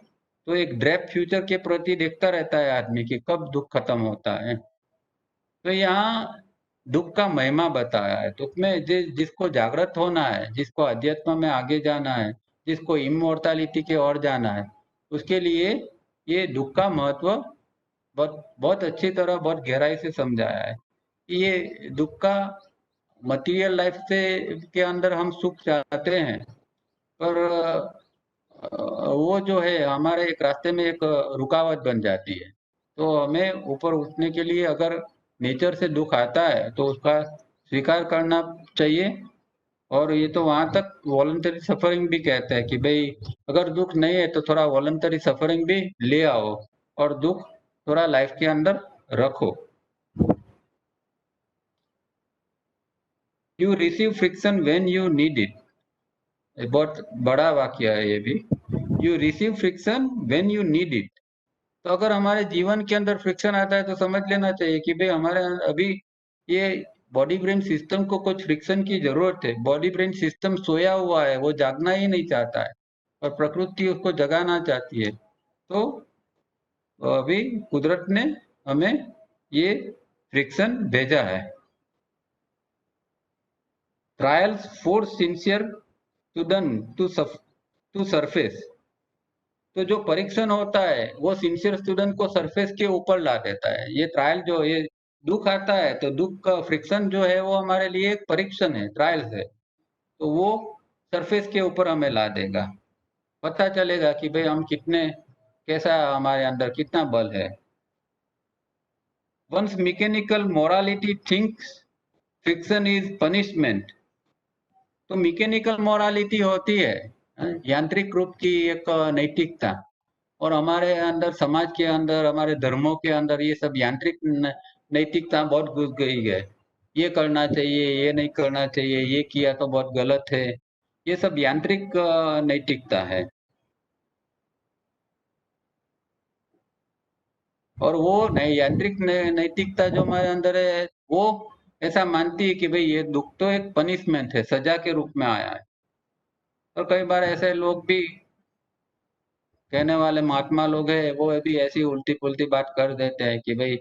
[SPEAKER 1] तो एक ड्रेप फ्यूचर के प्रति देखता रहता है आदमी कि कब दुख खत्म होता है। तो यहाँ दुख का महिमा बताया है। दुख में जिसको जागृत होना है, जिसको अध्यात्म में आगे जाना है, जिसको इमोर्टैलिटी की ओर जाना है, उसके लिए ये दुख का महत्व बहुत बहुत अच्छी तरह, बहुत गहराई से समझाया है। ये दुख का मटेरियल लाइफ से के अंदर हम सुख चाहते हैं, पर वो जो है हमारे एक रास्ते में एक रुकावट बन जाती है। तो हमें ऊपर उठने के लिए अगर नेचर से दुख आता है तो उसका स्वीकार करना चाहिए। और ये तो वहां तक वॉलंटरी सफरिंग भी कहते हैं कि भाई अगर दुख नहीं है तो थोड़ा वॉलंटरी सफरिंग भी ले आओ और दुख थोड़ा लाइफ के अंदर रखो। You receive friction when you need it, बहुत बड़ा वाक्य है ये भी। You receive friction when you need it. तो अगर हमारे जीवन के अंदर फ्रिक्शन आता है तो समझ लेना चाहिए कि भाई हमारे अभी ये बॉडी ब्रेन सिस्टम को कुछ फ्रिक्शन की जरूरत है। बॉडी ब्रेन सिस्टम सोया हुआ है, वो जागना ही नहीं चाहता है और प्रकृति उसको जगाना चाहती है। तो अभी कुदरत ने हमें ये फ्रिक्शन भेजा है। Trials force sincere student to surface. तो जो परीक्षण होता है वो सिंसियर स्टूडेंट को सरफेस के ऊपर ला देता है। ये ट्रायल जो ये दुख आता है तो दुख का फ्रिक्शन जो है वो हमारे लिए एक परीक्षण है, ट्रायल्स है। तो वो सरफेस के ऊपर हमें ला देगा, पता चलेगा कि भाई हम कितने, कैसा हमारे अंदर कितना बल है। One's mechanical morality thinks friction is punishment. तो मैकेनिकल मोरालिटी होती है यांत्रिक रूप की एक नैतिकता, और हमारे अंदर समाज के अंदर हमारे धर्मों के अंदर ये सब यांत्रिक नैतिकता बहुत घुस गई है। ये करना चाहिए, ये नहीं करना चाहिए, ये किया तो बहुत गलत है। ये सब यांत्रिक नैतिकता है। और वो नहीं यांत्रिक नैतिकता जो हमारे अंदर है वो ऐसा मानती है कि भाई ये दुख तो एक पनिशमेंट है, सजा के रूप में आया है। और कई बार ऐसे लोग भी, कहने वाले महात्मा लोग हैं, वो भी ऐसी उल्टी पुल्टी बात कर देते हैं कि भाई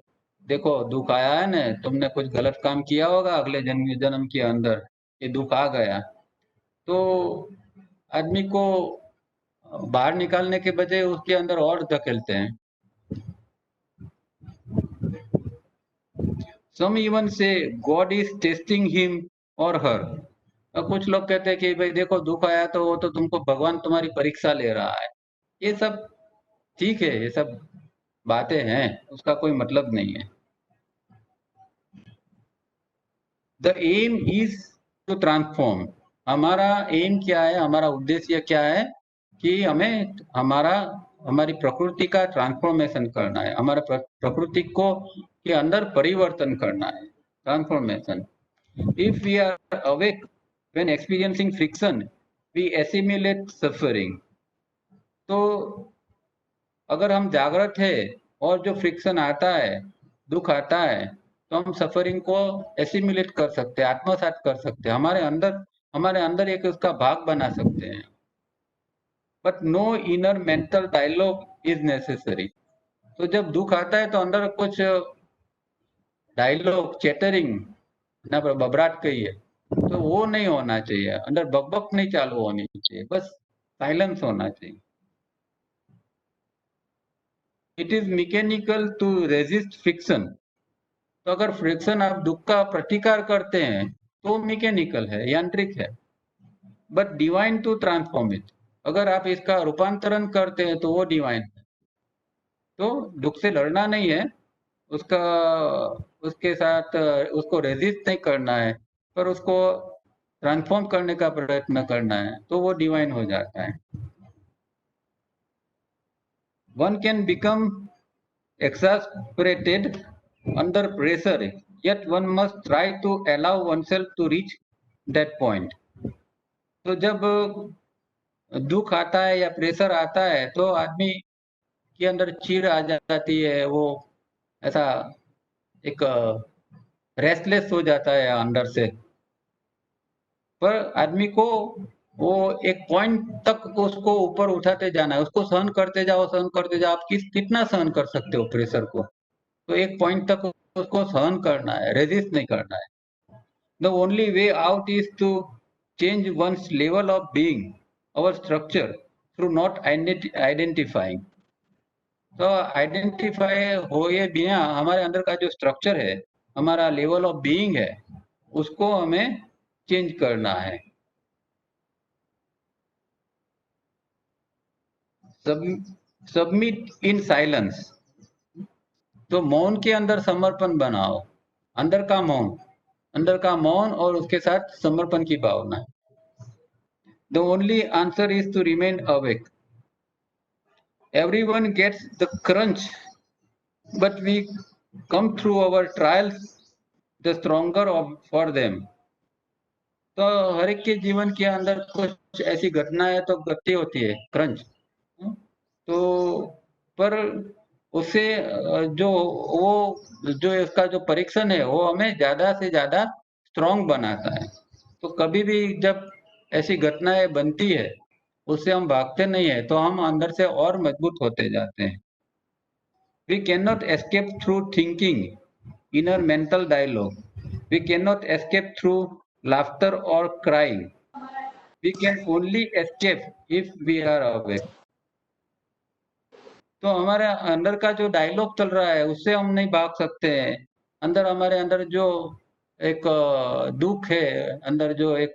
[SPEAKER 1] देखो दुख आया है ना, तुमने कुछ गलत काम किया होगा अगले जन्म जन्म के अंदर, ये दुख आ गया। तो आदमी को बाहर निकालने के बजाय उसके अंदर और धकेलते हैं। सम इवन से गॉड इज टेस्टिंग हिम और हर। कुछ लोग कहते हैं कि भाई देखो दुख आया तो वो तो तुमको भगवान तुम्हारी परीक्षा ले रहा है। ये सब ठीक है, ये सब बातें हैं, उसका कोई मतलब नहीं है। The aim is to transform. हमारा एम क्या है, हमारा उद्देश्य क्या है कि हमें हमारी प्रकृति का ट्रांसफॉर्मेशन करना है, हमारा प्रकृति को के अंदर परिवर्तन करना है, transformation. If we are awake when experiencing friction we assimilate suffering. तो अगर हम जागृत है और जो फ्रिक्शन आता है, दुख आता है, तो हम सफरिंग को एसिमिलेट कर सकते हैं, आत्मसात कर सकते हैं, हमारे अंदर एक उसका भाग बना सकते हैं। But no inner mental dialogue is necessary. तो जब दुख आता है तो अंदर कुछ डायलॉग चैटरिंग ना बबराट कही है, तो वो नहीं होना चाहिए, अंदर बकबक नहीं चालू होनी चाहिए, बस साइलेंस होना चाहिए। It is mechanical to resist friction तो अगर फ्रिक्शन आप दुख का प्रतिकार करते हैं तो मैकेनिकल है, यांत्रिक है, but divine to transform it, अगर आप इसका रूपांतरण करते हैं तो वो डिवाइन है। तो दुख से लड़ना नहीं है, उसका उसके साथ उसको रेजिस्ट नहीं करना है, पर उसको ट्रांसफॉर्म करने का प्रयत्न करना है, तो वो डिवाइन हो जाता है। One can become exasperated under pressure, yet one must try to allow oneself to reach that point. तो जब दुख आता है या प्रेशर आता है तो आदमी के अंदर चिढ़ आ जाती है, वो ऐसा एक रेस्टलेस हो जाता है अंदर से। पर आदमी को वो एक पॉइंट तक उसको ऊपर उठाते जाना है, उसको सहन करते जाओ, सहन करते जाओ। आप कितना सहन कर सकते हो प्रेशर को? तो एक पॉइंट तक उसको सहन करना है, रेजिस्ट नहीं करना है। The only way out is to change one's level of being, our structure, through not identifying. तो आइडेंटिफाई होए बिना हमारे अंदर का जो स्ट्रक्चर है, हमारा लेवल ऑफ बीइंग है, उसको हमें चेंज करना है। सबमिट इन साइलेंस, तो मौन के अंदर समर्पण बनाओ, अंदर का मौन, अंदर का मौन और उसके साथ समर्पण की भावना। The only answer is to remain awake. Everyone gets the crunch, but we come through our trials the stronger for them. तो हर एक के जीवन के अंदर कुछ ऐसी घटनाएं तो घटती होती है, क्रंच। तो पर उससे जो वो जो इसका जो परीक्षण है वो हमें ज्यादा से ज्यादा स्ट्रांग बनाता है। तो कभी भी जब ऐसी घटनाएं बनती है, उससे हम भागते नहीं है, तो हम अंदर से और मजबूत होते जाते हैं। We can not escape through thinking inner mental dialogue. We cannot escape through laughter or crying. We can only escape if we are awake. तो हमारे अंदर का जो डायलॉग चल रहा है उससे हम नहीं भाग सकते हैं। अंदर हमारे अंदर जो एक दुख है, अंदर जो एक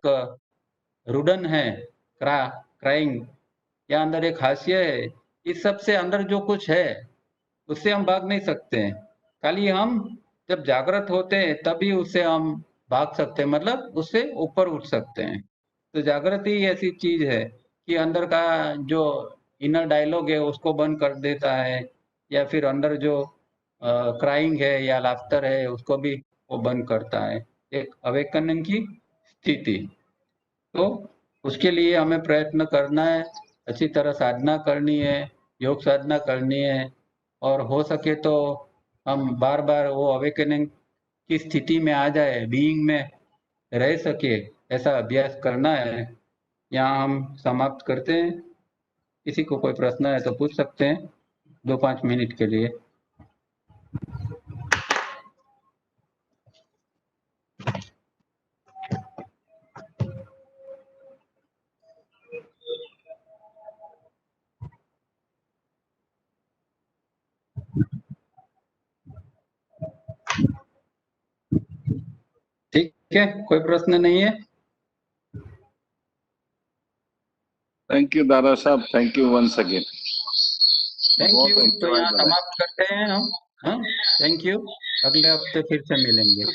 [SPEAKER 1] रुदन है, क्राइंग, या अंदर एक हास्य है, इस सब से अंदर जो कुछ है उससे हम भाग नहीं सकते हैं। खाली हम जब जागृत होते हैं तभी उससे हम भाग सकते हैं, मतलब उससे ऊपर उठ सकते हैं। तो जागृति ऐसी चीज है कि अंदर का जो इनर डायलॉग है उसको बंद कर देता है, या फिर अंदर जो क्राइंग है या लाफ्टर है उसको भी वो बंद करता है, एक अवेकनिंग की स्थिति। तो उसके लिए हमें प्रयत्न करना है, अच्छी तरह साधना करनी है, योग साधना करनी है, और हो सके तो हम बार बार वो अवेकनिंग की स्थिति में आ जाए, बीइंग में रह सके, ऐसा अभ्यास करना है। यहाँ हम समाप्त करते हैं। किसी को कोई प्रश्न है तो पूछ सकते हैं 2-5 मिनट के लिए। ठीक है, कोई प्रश्न नहीं है?
[SPEAKER 2] Thank you Dada Sahab, thank you once again.
[SPEAKER 1] Thank you. तो यहाँ समाप्त करते हैं हम। हाँ, थैंक यू। अगले हफ्ते फिर से मिलेंगे।